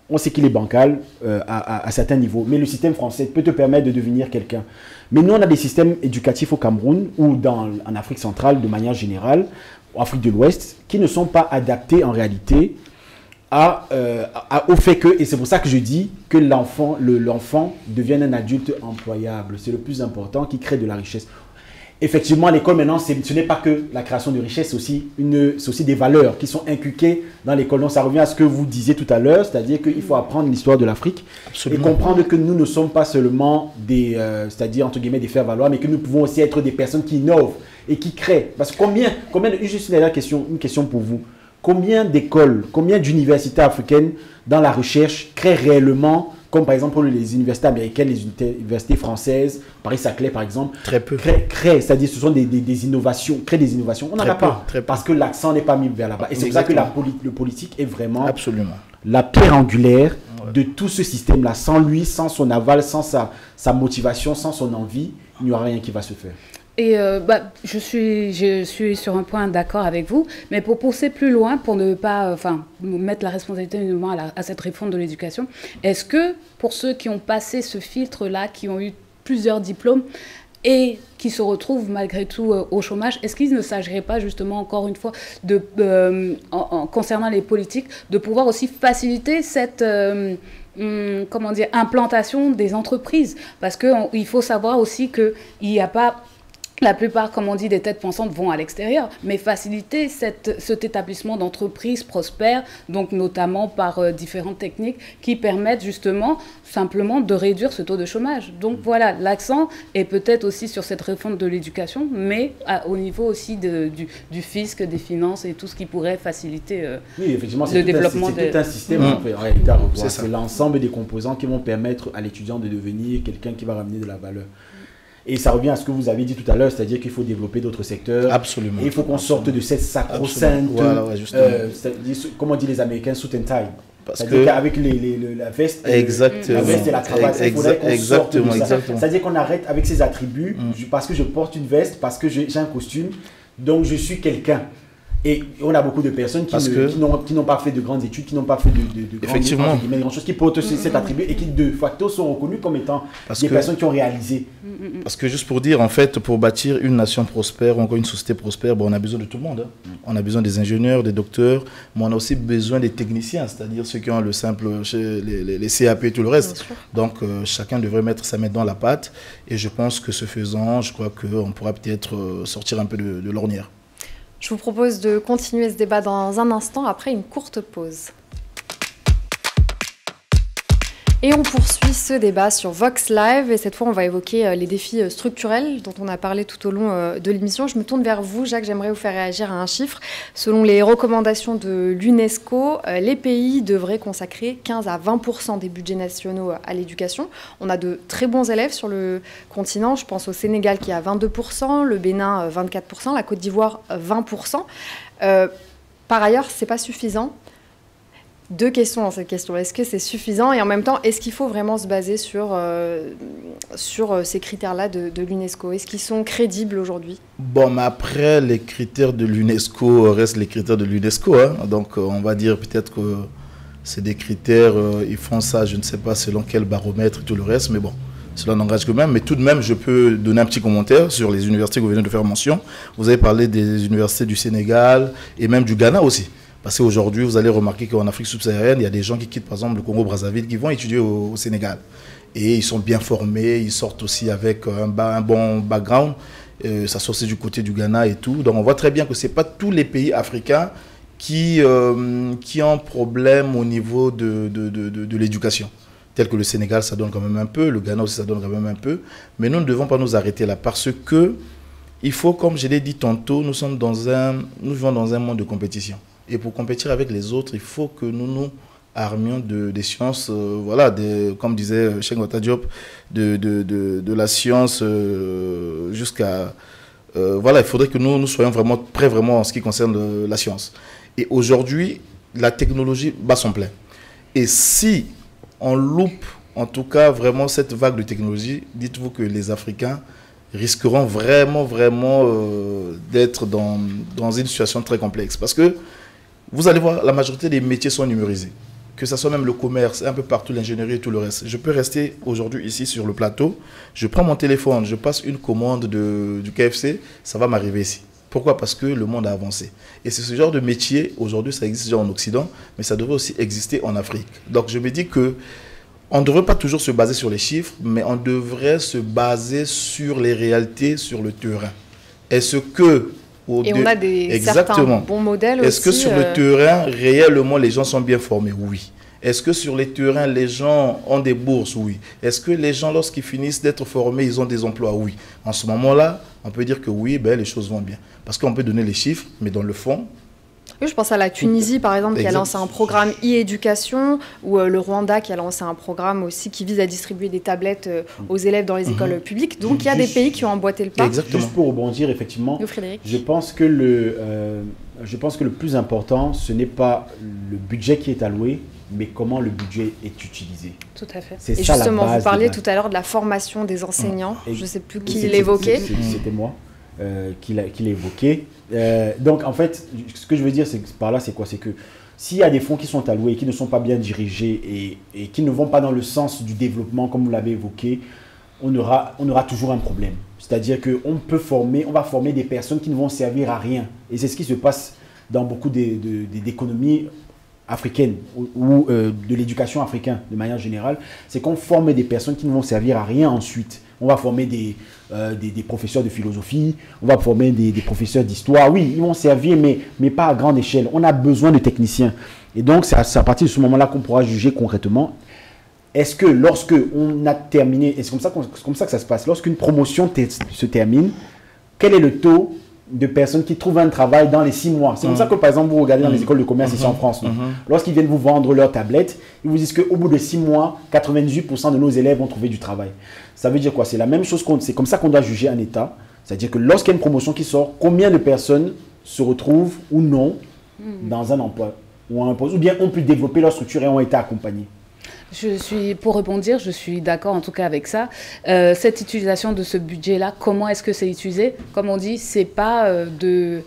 on sait qu'il est bancal à certains niveaux. Mais le système français peut te permettre de devenir quelqu'un. Mais nous, on a des systèmes éducatifs au Cameroun ou en Afrique centrale de manière générale, en Afrique de l'Ouest, qui ne sont pas adaptés en réalité au fait que, et c'est pour ça que je dis que l'enfant devienne un adulte employable. C'est le plus important, qui crée de la richesse. Effectivement, l'école maintenant, ce n'est pas que la création de richesse, c'est aussi des valeurs qui sont inculquées dans l'école. Donc ça revient à ce que vous disiez tout à l'heure, c'est-à-dire qu'il faut apprendre l'histoire de l'Afrique et comprendre que nous ne sommes pas seulement c'est-à-dire entre guillemets des faire-valoir, mais que nous pouvons aussi être des personnes qui innovent et qui créent. Parce que juste une dernière question, une question pour vous. Combien d'écoles, combien d'universités africaines dans la recherche créent réellement, comme par exemple les universités américaines, les universités françaises, Paris-Saclay par exemple, très peu. Créent, c'est-à-dire ce sont des innovations, créent des innovations. On n'en a pas, parce que l'accent n'est pas mis vers là-bas. Et c'est pour ça que le politique est vraiment la pierre angulaire de tout ce système-là. Sans lui, sans son aval, sans sa motivation, sans son envie, il n'y aura rien qui va se faire. Et je suis sur un point d'accord avec vous, mais pour pousser plus loin, pour ne pas mettre la responsabilité uniquement à cette réforme de l'éducation, est-ce que pour ceux qui ont passé ce filtre-là, qui ont eu plusieurs diplômes et qui se retrouvent malgré tout au chômage, est-ce qu'il ne s'agirait pas justement, encore une fois, concernant les politiques, de pouvoir aussi faciliter cette implantation des entreprises? Parce qu'il faut savoir aussi qu'il n'y a pas... La plupart, comme on dit, des têtes pensantes vont à l'extérieur, mais faciliter cet établissement d'entreprises prospères, donc notamment par différentes techniques qui permettent justement simplement de réduire ce taux de chômage. Donc voilà, l'accent est peut-être aussi sur cette réforme de l'éducation, mais au niveau aussi du fisc, des finances et tout ce qui pourrait faciliter le développement. C'est tout un système en fait. C'est l'ensemble des composants qui vont permettre à l'étudiant de devenir quelqu'un qui va ramener de la valeur. Et ça revient à ce que vous avez dit tout à l'heure, c'est-à-dire qu'il faut développer d'autres secteurs. Absolument. Et il faut qu'on sorte de cette sacro-sainte, comme on dit les Américains, suit and tie. C'est-à-dire qu'avec la veste, la veste et la cravate, il faudrait qu'on sorte de ça. C'est-à-dire qu'on arrête avec ces attributs, parce que je porte une veste, parce que j'ai un costume, donc je suis quelqu'un. Et on a beaucoup de personnes qui n'ont pas fait de grandes études, qui n'ont pas fait de grandes choses, qui portent cet attribut et qui de facto sont reconnus comme étant des personnes qui ont réalisé. Parce que juste pour dire, en fait, pour bâtir une nation prospère, encore une société prospère, on a besoin de tout le monde. On a besoin des ingénieurs, des docteurs, mais on a aussi besoin des techniciens, c'est-à-dire ceux qui ont le simple, les CAP et tout le reste. Donc chacun devrait mettre sa main dans la pâte. Et je pense que ce faisant, je crois qu'on pourra peut-être sortir un peu de l'ornière. Je vous propose de continuer ce débat dans un instant après une courte pause. Et on poursuit ce débat sur Vox Live et cette fois on va évoquer les défis structurels dont on a parlé tout au long de l'émission. Je me tourne vers vous, Jacques, j'aimerais vous faire réagir à un chiffre. Selon les recommandations de l'UNESCO, les pays devraient consacrer 15 à 20% des budgets nationaux à l'éducation. On a de très bons élèves sur le continent, je pense au Sénégal qui est à 22%, le Bénin 24%, la Côte d'Ivoire 20%. Par ailleurs, ce n'est pas suffisant. Deux questions dans cette question. Est-ce que c'est suffisant? Et en même temps, est-ce qu'il faut vraiment se baser sur ces critères-là de l'UNESCO? Est-ce qu'ils sont crédibles aujourd'hui? Bon, mais après, les critères de l'UNESCO restent les critères de l'UNESCO. Hein. Donc, on va dire peut-être que c'est des critères, ils font ça, je ne sais pas selon quel baromètre et tout le reste, mais bon, cela n'engage que même. Mais tout de même, je peux donner un petit commentaire sur les universités que vous venez de faire mention. Vous avez parlé des universités du Sénégal et même du Ghana aussi. Parce qu'aujourd'hui, vous allez remarquer qu'en Afrique subsaharienne, il y a des gens qui quittent par exemple le Congo-Brazzaville, qui vont étudier au Sénégal. Et ils sont bien formés, ils sortent aussi avec un bon background. Ça sort aussi du côté du Ghana et tout. Donc on voit très bien que ce n'est pas tous les pays africains qui ont problème au niveau de l'éducation. Tel que le Sénégal, ça donne quand même un peu, le Ghana aussi, ça donne quand même un peu. Mais nous ne devons pas nous arrêter là parce que il faut, comme je l'ai dit tantôt, nous vivons dans un monde de compétition. Et pour compétir avec les autres, il faut que nous nous armions des sciences, voilà, comme disait Cheikh Anta Diop, de la science jusqu'à... voilà, il faudrait que nous soyons vraiment prêts vraiment en ce qui concerne la science. Et aujourd'hui, la technologie bat son plein. Et si on loupe, en tout cas, vraiment cette vague de technologie, dites-vous que les Africains risqueront vraiment d'être dans une situation très complexe. Parce que vous allez voir, la majorité des métiers sont numérisés. Que ce soit même le commerce, un peu partout, l'ingénierie et tout le reste. Je peux rester aujourd'hui ici sur le plateau, je prends mon téléphone, je passe une commande du KFC, ça va m'arriver ici. Pourquoi? Parce que le monde a avancé. Et c'est ce genre de métier, aujourd'hui ça existe déjà en Occident, mais ça devrait aussi exister en Afrique. Donc je me dis que on ne devrait pas toujours se baser sur les chiffres, mais on devrait se baser sur les réalités, sur le terrain. Est-ce que... on a certains bons modèles aussi. Est-ce que sur le terrain, réellement, les gens sont bien formés? Oui. Est-ce que sur les terrains, les gens ont des bourses? Oui. Est-ce que les gens, lorsqu'ils finissent d'être formés, ils ont des emplois? Oui. En ce moment-là, on peut dire que oui, les choses vont bien. Parce qu'on peut donner les chiffres, mais dans le fond... Oui, je pense à la Tunisie, par exemple, qui a lancé un programme e-éducation, ou le Rwanda qui a lancé un programme aussi qui vise à distribuer des tablettes aux élèves dans les écoles publiques. Donc, il y a des pays qui ont emboîté le pas. Exactement. Juste pour rebondir, effectivement, je pense que le plus important, ce n'est pas le budget qui est alloué, mais comment le budget est utilisé. Tout à fait. Et justement, vous parliez tout à l'heure de la formation des enseignants. Je ne sais plus qui l'évoquait. C'était moi qui l'évoquait. Donc, en fait, ce que je veux dire par là, c'est quoi? C'est que s'il y a des fonds qui sont alloués et qui ne sont pas bien dirigés et qui ne vont pas dans le sens du développement, comme vous l'avez évoqué, on aura toujours un problème. C'est-à-dire qu'on va former des personnes qui ne vont servir à rien. Et c'est ce qui se passe dans beaucoup d'économies africaines ou de l'éducation africaine de manière générale. C'est qu'on forme des personnes qui ne vont servir à rien ensuite. On va former des professeurs de philosophie, on va former des professeurs d'histoire. Oui, ils vont servir, mais pas à grande échelle. On a besoin de techniciens. Et donc, c'est à partir de ce moment-là qu'on pourra juger concrètement. Est-ce que lorsque on a terminé, et c'est comme ça que ça se passe, lorsqu'une promotion se termine, quel est le taux de personnes qui trouvent un travail dans les 6 mois? C'est comme ça que, par exemple, vous regardez dans les écoles de commerce ici en France. Lorsqu'ils viennent vous vendre leur tablette, ils vous disent qu'au bout de 6 mois, 98% de nos élèves ont trouvé du travail. Ça veut dire quoi? C'est la même chose, c'est comme ça qu'on doit juger un État. C'est-à-dire que lorsqu'il y a une promotion qui sort, combien de personnes se retrouvent ou non dans un emploi ou un poste, ou bien ont pu développer leur structure et ont été accompagnés? Pour rebondir, je suis d'accord en tout cas avec ça. Cette utilisation de ce budget-là, comment est-ce que c'est utilisé? Comme on dit, c'est pas de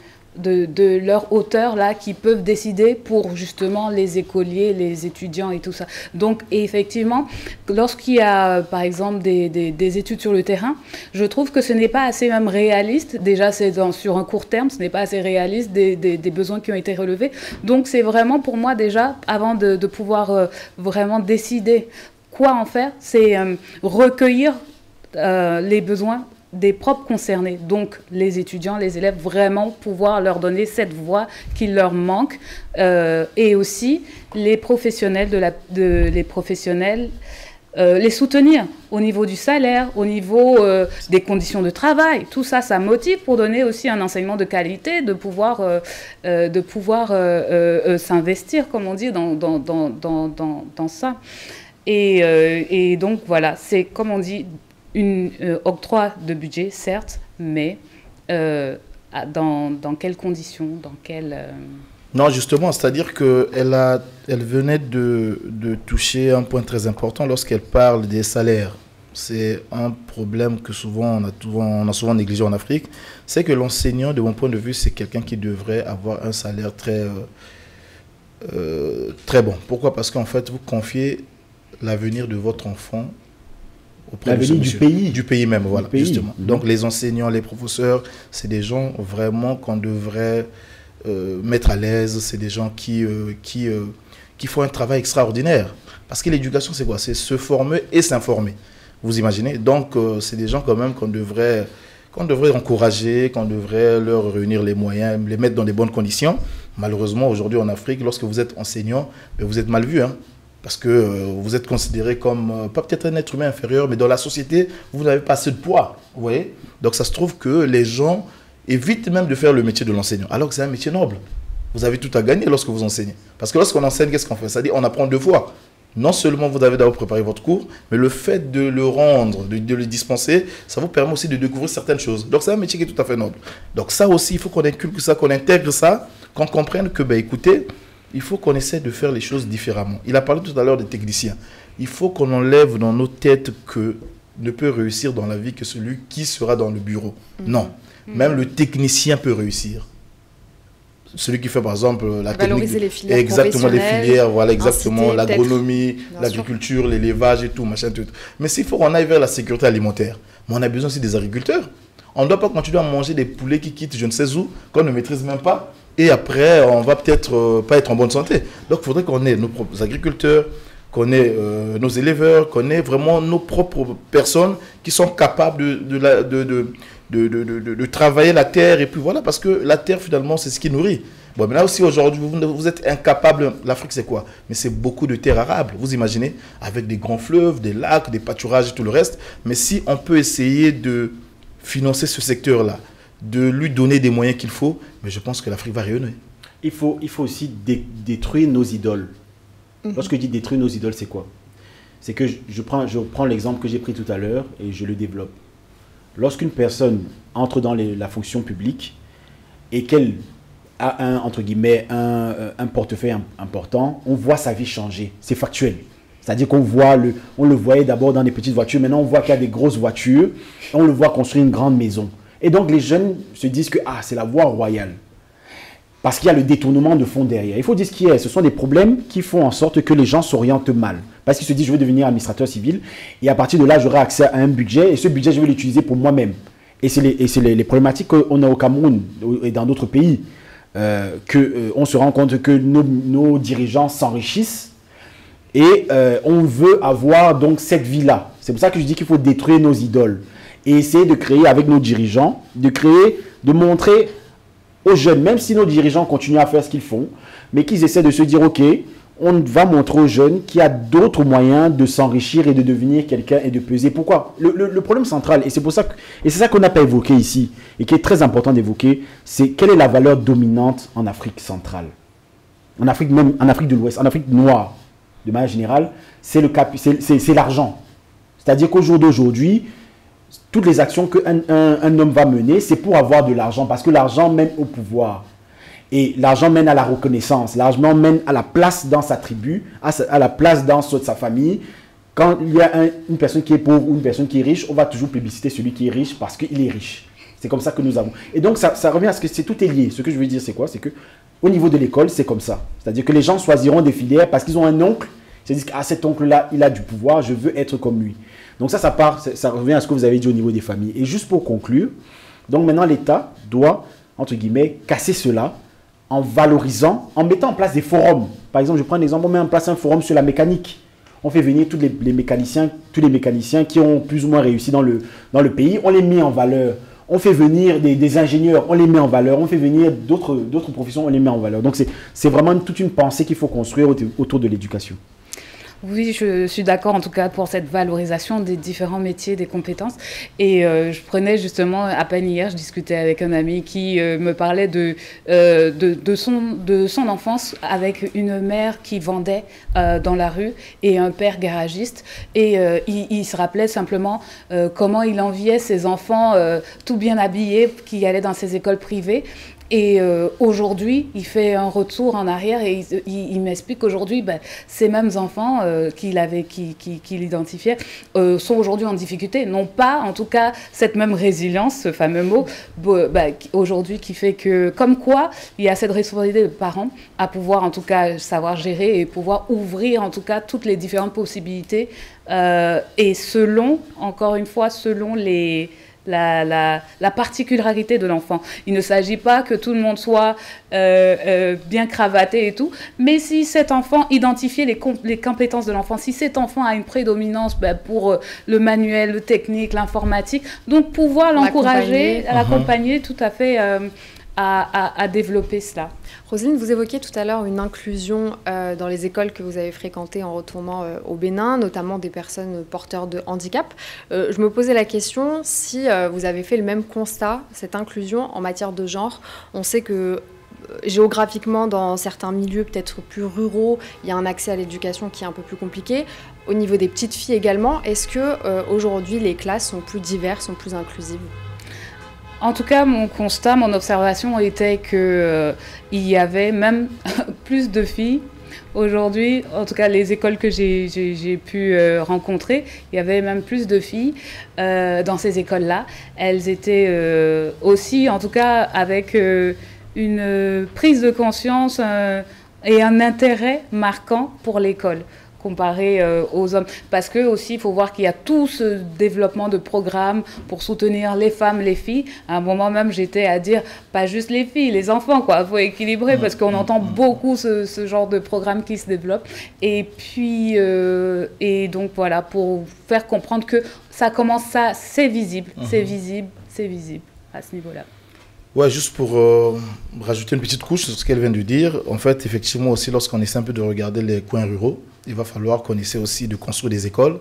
leur hauteur là qui peuvent décider pour justement les écoliers, les étudiants et tout ça. Donc effectivement, lorsqu'il y a par exemple des études sur le terrain, je trouve que ce n'est pas assez même réaliste. Déjà c'est sur un court terme, ce n'est pas assez réaliste des besoins qui ont été relevés. Donc c'est vraiment pour moi déjà, avant de pouvoir vraiment décider quoi en faire, c'est recueillir les besoins des propres concernés, donc les étudiants, les élèves, vraiment pouvoir leur donner cette voix qui leur manque, et aussi les professionnels, les soutenir au niveau du salaire, au niveau des conditions de travail. Tout ça, ça motive pour donner aussi un enseignement de qualité, de pouvoir s'investir, comme on dit, dans ça. Et donc, voilà, c'est, comme on dit, un octroi de budget, certes, mais dans quelles conditions, dans quelles... Non, justement, c'est-à-dire qu'elle venait de toucher un point très important lorsqu'elle parle des salaires. C'est un problème que souvent on a souvent négligé en Afrique. C'est que l'enseignant, de mon point de vue, c'est quelqu'un qui devrait avoir un salaire très bon. Pourquoi? Parce qu'en fait, vous confiez l'avenir de votre enfant auprès du pays même, voilà, justement. Donc les enseignants, les professeurs, c'est des gens vraiment qu'on devrait mettre à l'aise. C'est des gens qui font un travail extraordinaire. Parce que l'éducation, c'est quoi? C'est se former et s'informer. Vous imaginez? Donc c'est des gens quand même qu'on devrait encourager, qu'on devrait leur réunir les moyens, les mettre dans des bonnes conditions. Malheureusement, aujourd'hui en Afrique, lorsque vous êtes enseignant, vous êtes mal vu, hein. Parce que vous êtes considéré comme, pas peut-être un être humain inférieur, mais dans la société, vous n'avez pas assez de poids. Vous voyez? Donc ça se trouve que les gens évitent même de faire le métier de l'enseignant, alors que c'est un métier noble. Vous avez tout à gagner lorsque vous enseignez. Parce que lorsqu'on enseigne, qu'est-ce qu'on fait? C'est-à-dire on apprend deux fois. Non seulement vous avez d'abord préparé votre cours, mais le fait de le rendre, de le dispenser, ça vous permet aussi de découvrir certaines choses. Donc c'est un métier qui est tout à fait noble. Donc ça aussi, il faut qu'on inculque ça, qu'on intègre ça, qu'on comprenne que, écoutez, il faut qu'on essaie de faire les choses différemment. Il a parlé tout à l'heure des techniciens. Il faut qu'on enlève dans nos têtes que ne peut réussir dans la vie que celui qui sera dans le bureau. Non. Même le technicien peut réussir. Celui qui fait par exemple la valoriser les filières, exactement, les filières, voilà, exactement, l'agronomie, l'agriculture, l'élevage et tout, machin, tout. Mais s'il faut qu'on aille vers la sécurité alimentaire, mais on a besoin aussi des agriculteurs. On ne doit pas continuer à manger des poulets qui quittent je ne sais où, qu'on ne maîtrise même pas, et après on va peut-être pas être en bonne santé. Donc il faudrait qu'on ait nos propres agriculteurs, qu'on ait nos éleveurs, qu'on ait vraiment nos propres personnes qui sont capables de travailler la terre. Et puis voilà, parce que la terre finalement c'est ce qui nourrit. Bon, mais là aussi aujourd'hui vous êtes incapable. L'Afrique c'est quoi? Mais c'est beaucoup de terres arables, vous imaginez, avec des grands fleuves, des lacs, des pâturages et tout le reste. Mais si on peut essayer de financer ce secteur là, de lui donner des moyens qu'il faut, mais je pense que l'Afrique va rayonner. Il faut aussi détruire nos idoles. Lorsque je dis détruire nos idoles, c'est quoi? C'est que je prends l'exemple que j'ai pris tout à l'heure et je le développe. Lorsqu'une personne entre dans la fonction publique et qu'elle a entre guillemets, un portefeuille important, on voit sa vie changer. C'est factuel. C'est-à-dire qu'on le voyait d'abord dans des petites voitures, maintenant on voit qu'il y a des grosses voitures, on le voit construire une grande maison. Et donc les jeunes se disent que c'est la voie royale. Parce qu'il y a le détournement de fonds derrière. Il faut dire ce qu'il y a. Ce sont des problèmes qui font en sorte que les gens s'orientent mal. Parce qu'ils se disent, je veux devenir administrateur civil. Et à partir de là, j'aurai accès à un budget. Et ce budget, je vais l'utiliser pour moi-même. Et c'est les problématiques qu'on a au Cameroun et dans d'autres pays. On se rend compte que nos dirigeants s'enrichissent. Et on veut avoir donc cette vie-là. C'est pour ça que je dis qu'il faut détruire nos idoles. Et essayer de créer avec nos dirigeants, de montrer aux jeunes, même si nos dirigeants continuent à faire ce qu'ils font, mais qu'ils essaient de se dire, ok, on va montrer aux jeunes qu'il y a d'autres moyens de s'enrichir et de devenir quelqu'un et de peser. Pourquoi? Le problème central, et c'est ça qu'on n'a pas évoqué ici, et qui est très important d'évoquer, c'est quelle est la valeur dominante en Afrique centrale, en Afrique même, en Afrique de l'Ouest, en Afrique noire, de manière générale, c'est l'argent. C'est-à-dire qu'au jour d'aujourd'hui, toutes les actions qu'un homme va mener, c'est pour avoir de l'argent, parce que l'argent mène au pouvoir. Et l'argent mène à la reconnaissance, l'argent mène à la place dans sa tribu, à la place dans sa famille. Quand il y a une personne qui est pauvre ou une personne qui est riche, on va toujours plébisciter celui qui est riche parce qu'il est riche. C'est comme ça que nous avons. Et donc ça revient à ce que tout est lié. Ce que je veux dire, c'est quoi? C'est qu'au niveau de l'école, c'est comme ça. C'est-à-dire que les gens choisiront des filières parce qu'ils ont un oncle. Ils se disent, cet oncle-là, il a du pouvoir, je veux être comme lui. Donc ça revient à ce que vous avez dit au niveau des familles. Et juste pour conclure, donc maintenant l'État doit, entre guillemets, casser cela en valorisant, en mettant en place des forums. Par exemple, je prends un exemple, on met en place un forum sur la mécanique. On fait venir tous les mécaniciens qui ont plus ou moins réussi dans le pays, on les met en valeur. On fait venir des ingénieurs, on les met en valeur. On fait venir d'autres professions, on les met en valeur. Donc, c'est vraiment toute une pensée qu'il faut construire autour de l'éducation. Oui, je suis d'accord en tout cas pour cette valorisation des différents métiers, des compétences. Et je prenais justement, à peine hier, je discutais avec un ami qui me parlait de son enfance avec une mère qui vendait dans la rue et un père garagiste. Et il se rappelait simplement comment il enviait ses enfants tout bien habillés qui allaient dans ces écoles privées. Et aujourd'hui, il fait un retour en arrière et il m'explique qu'aujourd'hui, ces mêmes enfants qu'il identifiait sont aujourd'hui en difficulté. Non pas, en tout cas, cette même résilience, ce fameux mot, aujourd'hui qui fait que, comme quoi, il y a cette responsabilité de parents à pouvoir, en tout cas, savoir gérer et pouvoir ouvrir, en tout cas, toutes les différentes possibilités. Et selon, encore une fois, selon la particularité de l'enfant. Il ne s'agit pas que tout le monde soit bien cravaté et tout, mais si cet enfant, identifier les compétences de l'enfant, si cet enfant a une prédominance pour le manuel, le technique, l'informatique, donc pouvoir l'encourager, l'accompagner tout à fait à développer cela. Roselyne, vous évoquiez tout à l'heure une inclusion dans les écoles que vous avez fréquentées en retournant au Bénin, notamment des personnes porteurs de handicap. Je me posais la question si vous avez fait le même constat, cette inclusion en matière de genre. On sait que géographiquement, dans certains milieux peut-être plus ruraux, il y a un accès à l'éducation qui est un peu plus compliqué. Au niveau des petites filles également, est-ce que aujourd'hui les classes sont plus diverses, sont plus inclusives ? En tout cas, mon constat, mon observation était qu'il y avait même plus de filles. Aujourd'hui, en tout cas, les écoles que j'ai pu rencontrer, il y avait même plus de filles dans ces écoles-là. Elles étaient aussi, en tout cas, avec une prise de conscience et un intérêt marquant pour l'école, comparé aux hommes. Parce que aussi, il faut voir qu'il y a tout ce développement de programmes pour soutenir les femmes, les filles. À un moment même, j'étais à dire, pas juste les filles, les enfants, quoi. Il faut équilibrer parce qu'on entend beaucoup ce genre de programme qui se développe. Et puis, et donc voilà, pour faire comprendre que ça commence, c'est visible, c'est visible à ce niveau-là. Ouais, juste pour rajouter une petite couche sur ce qu'elle vient de dire, en fait, effectivement aussi, lorsqu'on essaie un peu de regarder les coins ruraux, il va falloir qu'on essaie aussi de construire des écoles,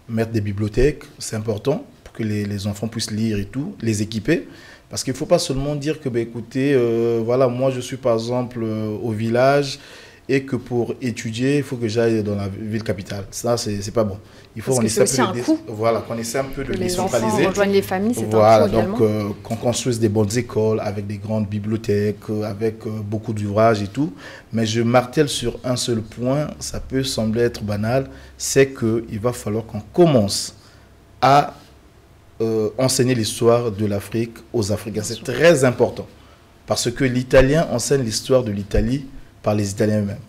mettre des bibliothèques, c'est important pour que les enfants puissent lire et tout, les équiper. Parce qu'il ne faut pas seulement dire que, écoutez, voilà, moi je suis par exemple au village et que pour étudier, il faut que j'aille dans la ville capitale. Ça, c'est pas bon. Il faut qu'on essaie qu'on essaie un peu de les décentraliser. enfants rejoignent les familles, c'est voilà, un coût également. Donc qu'on construise des bonnes écoles avec des grandes bibliothèques, avec beaucoup d'ouvrages et tout. Mais je martèle sur un seul point, ça peut sembler être banal, c'est qu'il va falloir qu'on commence à enseigner l'histoire de l'Afrique aux Africains. C'est très important. Parce que l'italien enseigne l'histoire de l'Italie par les Italiens eux-mêmes.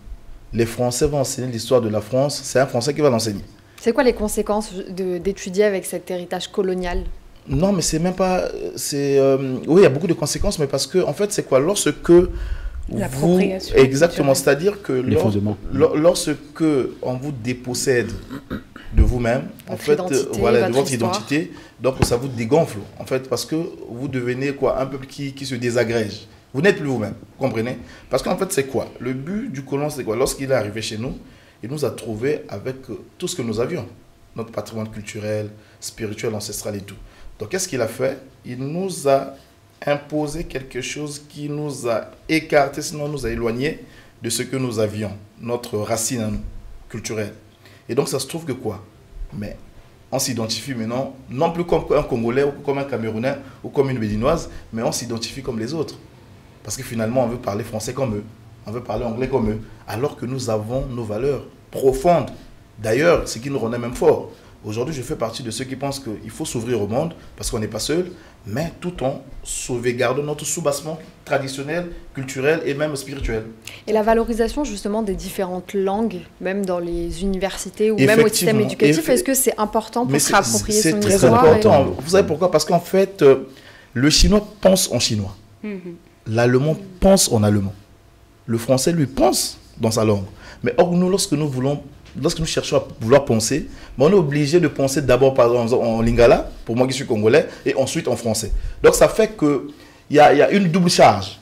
Les Français vont enseigner l'histoire de la France, c'est un Français qui va l'enseigner. C'est quoi les conséquences d'étudier avec cet héritage colonial ? Non, mais c'est même pas... oui, il y a beaucoup de conséquences, mais parce que, en fait, c'est quoi ? Lorsque l'appropriation. Exactement, c'est-à-dire que lorsque on vous dépossède de vous-même, en fait, voilà, de votre identité, donc ça vous dégonfle, en fait, parce que vous devenez quoi ? Un peuple qui se désagrège. Vous n'êtes plus vous-même, vous comprenez ? Parce qu'en fait, c'est quoi ? Le but du colon, c'est quoi ? Lorsqu'il est arrivé chez nous, il nous a trouvés avec tout ce que nous avions. Notre patrimoine culturel, spirituel, ancestral et tout. Donc, qu'est-ce qu'il a fait ? Il nous a imposé quelque chose qui nous a écartés, sinon nous a éloignés de ce que nous avions, notre racine culturelle. Et donc, ça se trouve que quoi ? Mais on s'identifie maintenant, non plus comme un Congolais ou comme un Camerounais ou comme une Béninoise, mais on s'identifie comme les autres. Parce que finalement, on veut parler français comme eux, on veut parler anglais comme eux, alors que nous avons nos valeurs profondes. D'ailleurs, ce qui nous rendait même forts. Aujourd'hui, je fais partie de ceux qui pensent qu'il faut s'ouvrir au monde, parce qu'on n'est pas seul, mais tout en sauvegardant notre soubassement traditionnel, culturel et même spirituel. Et la valorisation justement des différentes langues, même dans les universités ou même au système éducatif, est-ce que c'est important pour se réapproprier son histoire ? C'est très important. Vous savez pourquoi ? Parce qu'en fait, le chinois pense en chinois. L'allemand pense en allemand. Le français, lui, pense dans sa langue. Mais or, nous, lorsque nous voulons lorsque nous cherchons à vouloir penser, on est obligé de penser d'abord par exemple en lingala, pour moi qui suis congolais, et ensuite en français. Donc ça fait qu'il y a une double charge.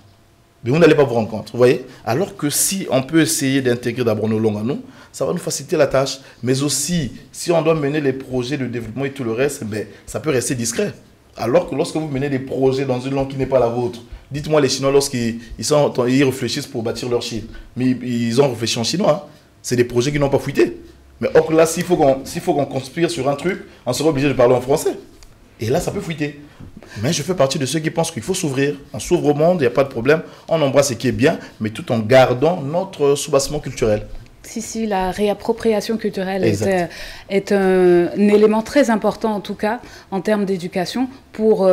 Mais vous n'allez pas vous rendre compte, vous voyez. Alors que si on peut essayer d'intégrer d'abord nos langues à nous, ça va nous faciliter la tâche. Mais aussi, si on doit mener les projets de développement et tout le reste, ben, ça peut rester discret. Alors que lorsque vous menez des projets dans une langue qui n'est pas la vôtre, dites-moi les Chinois, lorsqu'ils réfléchissent pour bâtir leur Chine, mais ils ont réfléchi en chinois. C'est des projets qui n'ont pas fuité. Mais or là, s'il faut qu'on conspire sur un truc, on sera obligé de parler en français. Et là, ça peut fuiter. Mais je fais partie de ceux qui pensent qu'il faut s'ouvrir. On s'ouvre au monde, il n'y a pas de problème. On embrasse ce qui est bien, mais tout en gardant notre soubassement culturel. Si, la réappropriation culturelle est un élément très important, en tout cas, en termes d'éducation, pour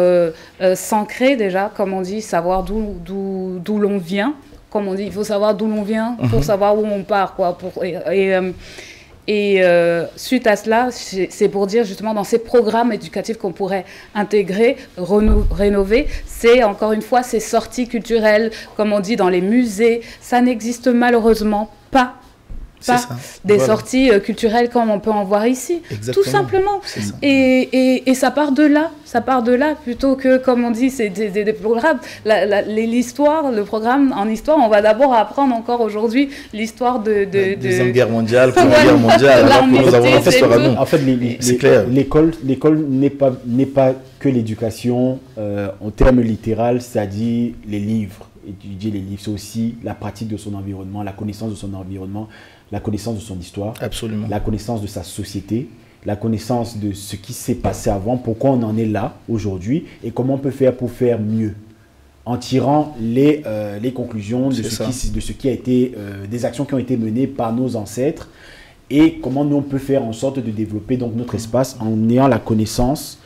s'ancrer déjà, comme on dit, savoir d'où l'on vient. Comme on dit, il faut savoir d'où l'on vient pour savoir où on part, quoi. Et suite à cela, c'est pour dire justement dans ces programmes éducatifs qu'on pourrait intégrer, rénover, c'est encore une fois ces sorties culturelles, comme on dit dans les musées. Ça n'existe malheureusement pas des sorties culturelles comme on peut en voir ici. Exactement. Tout simplement. Et ça part de là, plutôt que, comme on dit, c'est des programmes. L'histoire, le programme en histoire, on va d'abord apprendre encore aujourd'hui l'histoire de Deuxième Guerre mondiale, Première Guerre mondiale, alors que nous avons fait histoire à nous. En fait, l'école n'est pas que l'éducation en termes littéral, c'est-à-dire les livres. Étudier les livres, c'est aussi la pratique de son environnement, la connaissance de son environnement, la connaissance de son histoire, absolument, la connaissance de sa société, la connaissance de ce qui s'est passé avant, pourquoi on en est là aujourd'hui et comment on peut faire pour faire mieux, en tirant les conclusions de ce qui a été, des actions qui ont été menées par nos ancêtres et comment nous on peut faire en sorte de développer donc notre espace en ayant la connaissance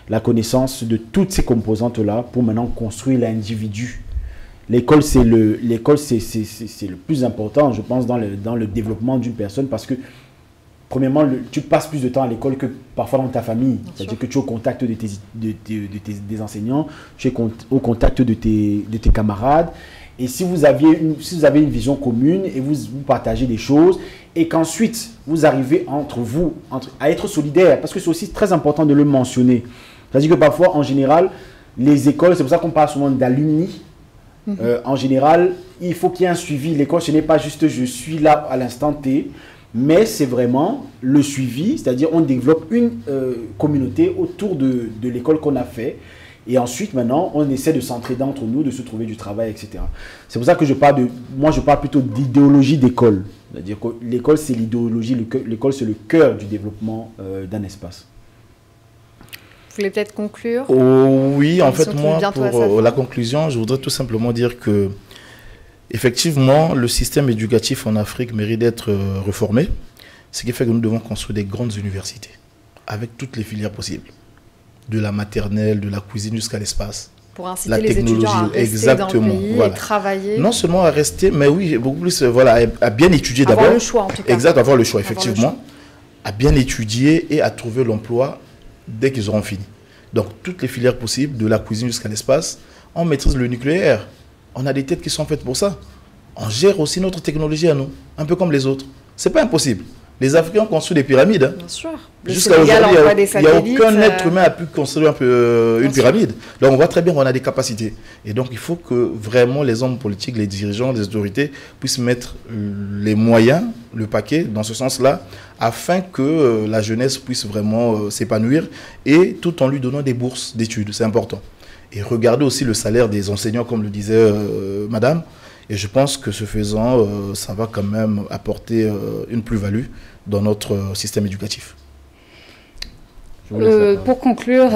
de toutes ces composantes-là pour maintenant construire l'individu. L'école, c'est le plus important, je pense, dans le développement d'une personne parce que, premièrement, tu passes plus de temps à l'école que parfois dans ta famille. C'est-à-dire que tu es au contact des enseignants, tu es au contact de tes camarades. Et si vous avez une vision commune et vous partagez des choses et qu'ensuite, vous arrivez entre vous à être solidaires, parce que c'est aussi très important de le mentionner. C'est-à-dire que parfois, en général, les écoles, c'est pour ça qu'on parle souvent d'alumni. En général, il faut qu'il y ait un suivi. L'école, ce n'est pas juste je suis là à l'instant T, mais c'est vraiment le suivi, c'est-à-dire on développe une communauté autour de l'école qu'on a fait. Et ensuite, maintenant, on essaie de s'entraider entre nous, de se trouver du travail, etc. C'est pour ça que je parle plutôt d'idéologie d'école. C'est-à-dire que l'école, c'est l'idéologie, l'école, c'est le cœur du développement d'un espace. Vous voulez peut-être conclure? Oui, en fait, moi, pour la conclusion, je voudrais tout simplement dire que, effectivement, le système éducatif en Afrique mérite d'être reformé, ce qui fait que nous devons construire des grandes universités, avec toutes les filières possibles, de la maternelle, de la cuisine jusqu'à l'espace. Pour inciter les étudiants à rester dans le pays et travailler. Non seulement à rester, mais oui, beaucoup plus, à bien étudier d'abord. Avoir le choix, en tout cas. Exact, avoir le choix, effectivement. À bien étudier et à trouver l'emploi dès qu'ils auront fini. Donc, toutes les filières possibles, de la cuisine jusqu'à l'espace, on maîtrise le nucléaire. On a des têtes qui sont faites pour ça. On gère aussi notre technologie à nous, un peu comme les autres. C'est pas impossible. Les Africains ont construit des pyramides. Hein. Bien sûr. Jusqu'à aujourd'hui, il n'y a aucun être humain a pu construire une pyramide. Donc, on voit très bien qu'on a des capacités. Et donc, il faut que vraiment les hommes politiques, les dirigeants, les autorités puissent mettre les moyens, le paquet, dans ce sens-là, afin que la jeunesse puisse vraiment s'épanouir et tout en lui donnant des bourses d'études. C'est important. Et regarder aussi le salaire des enseignants, comme le disait madame. Et je pense que ce faisant, ça va quand même apporter une plus-value dans notre système éducatif. Pour conclure,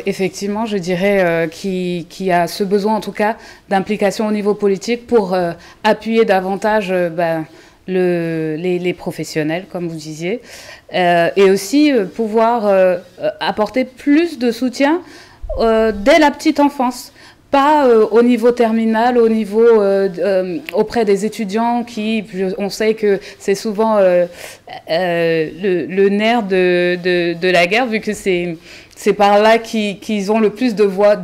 effectivement, je dirais qu'il y a ce besoin, en tout cas, d'implication au niveau politique pour appuyer davantage les professionnels, comme vous disiez, et aussi pouvoir apporter plus de soutien dès la petite enfance. Pas au niveau terminal, au niveau auprès des étudiants on sait que c'est souvent le nerf de la guerre, vu que c'est par là qu'ils ont le plus de voix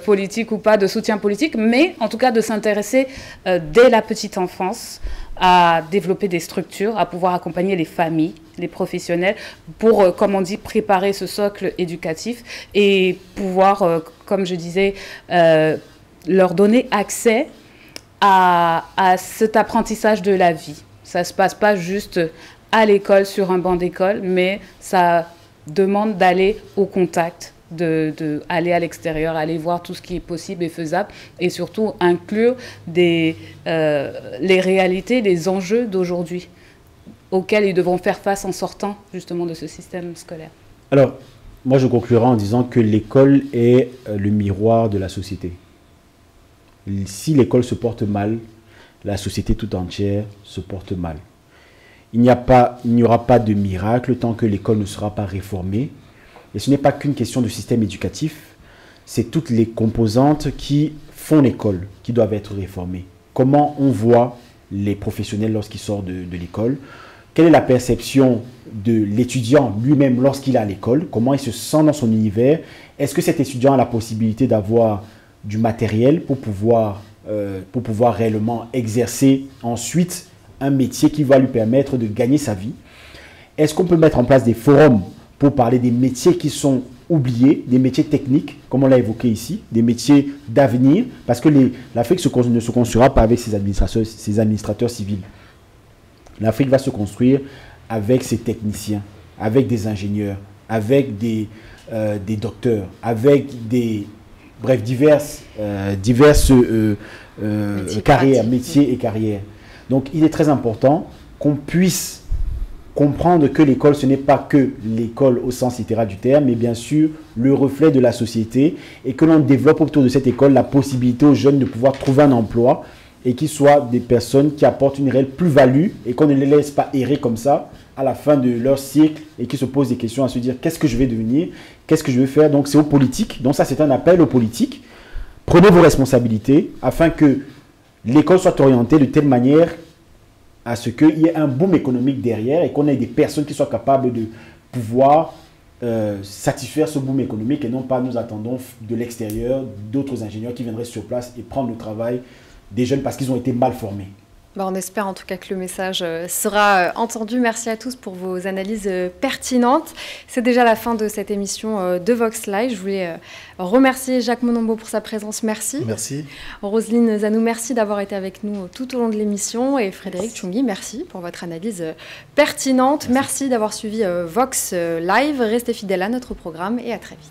politiques ou pas, de soutien politique, mais en tout cas de s'intéresser dès la petite enfance à développer des structures, à pouvoir accompagner les familles, les professionnels, pour, comme on dit, préparer ce socle éducatif et pouvoir, comme je disais, leur donner accès à cet apprentissage de la vie. Ça ne se passe pas juste à l'école, sur un banc d'école, mais ça demande d'aller au contact, d'aller à l'extérieur, aller voir tout ce qui est possible et faisable, et surtout inclure les réalités, les enjeux d'aujourd'hui, auxquels ils devront faire face en sortant justement de ce système scolaire. Alors, moi je conclurai en disant que l'école est le miroir de la société. Si l'école se porte mal, la société tout entière se porte mal. Il n'y aura pas de miracle tant que l'école ne sera pas réformée. Et ce n'est pas qu'une question de système éducatif, c'est toutes les composantes qui font l'école qui doivent être réformées. Comment on voit les professionnels lorsqu'ils sortent de l'école? Quelle est la perception de l'étudiant lui-même lorsqu'il est à l'école? Comment il se sent dans son univers? Est-ce que cet étudiant a la possibilité d'avoir du matériel pour pouvoir réellement exercer ensuite un métier qui va lui permettre de gagner sa vie? Est-ce qu'on peut mettre en place des forums pour parler des métiers qui sont oubliés, des métiers techniques, comme on l'a évoqué ici, des métiers d'avenir, parce que l'Afrique ne se construira pas avec ses administrateurs civils. L'Afrique va se construire avec ses techniciens, avec des ingénieurs, avec des docteurs, avec diverses carrières, métiers et carrières. Donc il est très important qu'on puisse comprendre que l'école, ce n'est pas que l'école au sens littéral du terme, mais bien sûr le reflet de la société, et que l'on développe autour de cette école la possibilité aux jeunes de pouvoir trouver un emploi et qu'ils soient des personnes qui apportent une réelle plus-value et qu'on ne les laisse pas errer comme ça à la fin de leur cycle et qui se posent des questions à se dire qu'est-ce que je vais devenir, qu'est-ce que je vais faire. Donc c'est aux politiques, donc ça c'est un appel aux politiques. Prenez vos responsabilités afin que l'école soit orientée de telle manière à ce qu'il y ait un boom économique derrière et qu'on ait des personnes qui soient capables de pouvoir satisfaire ce boom économique et non pas nous attendons de l'extérieur d'autres ingénieurs qui viendraient sur place et prendre le travail des jeunes parce qu'ils ont été mal formés. On espère en tout cas que le message sera entendu. Merci à tous pour vos analyses pertinentes. C'est déjà la fin de cette émission de Vox Live. Je voulais remercier Jacques Monombo pour sa présence. Merci. Merci. Roselyne Zanou, merci d'avoir été avec nous tout au long de l'émission. Et Frédéric Tchoungui, merci pour votre analyse pertinente. Merci d'avoir suivi Vox Live. Restez fidèles à notre programme et à très vite.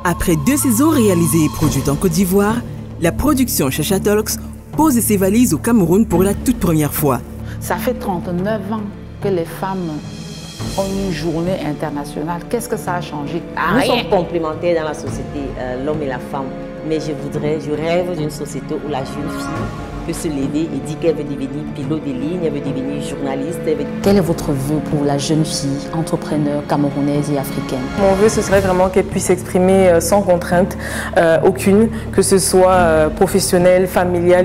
Après 2 saisons réalisées et produites en Côte d'Ivoire, la production Chacha Talks pose ses valises au Cameroun pour la toute première fois. Ça fait 39 ans que les femmes ont une journée internationale. Qu'est-ce que ça a changé? Nous sommes complémentaires dans la société, l'homme et la femme. Mais je rêve d'une société où la jeune fille peut se lever et dire qu'elle veut devenir pilote de ligne, elle veut devenir journaliste. Quel est votre vœu pour la jeune fille entrepreneur camerounaise et africaine? Mon vœu, ce serait vraiment qu'elle puisse s'exprimer sans contrainte aucune, que ce soit professionnelle, familiale.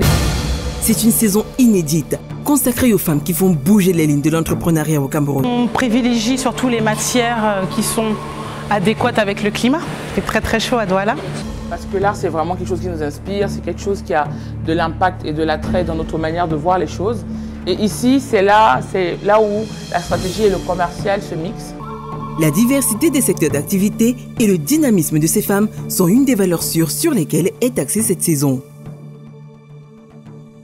C'est une saison inédite, consacrée aux femmes qui font bouger les lignes de l'entrepreneuriat au Cameroun. On privilégie surtout les matières qui sont adéquates avec le climat. Il fait très chaud à Douala. Parce que l'art, c'est vraiment quelque chose qui nous inspire, c'est quelque chose qui a de l'impact et de l'attrait dans notre manière de voir les choses. Et ici, c'est là où la stratégie et le commercial se mixent. La diversité des secteurs d'activité et le dynamisme de ces femmes sont une des valeurs sûres sur lesquelles est axée cette saison.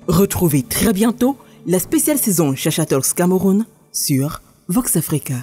Retrouvez très bientôt la spéciale saison Chacha Talks Cameroun sur Vox Africa.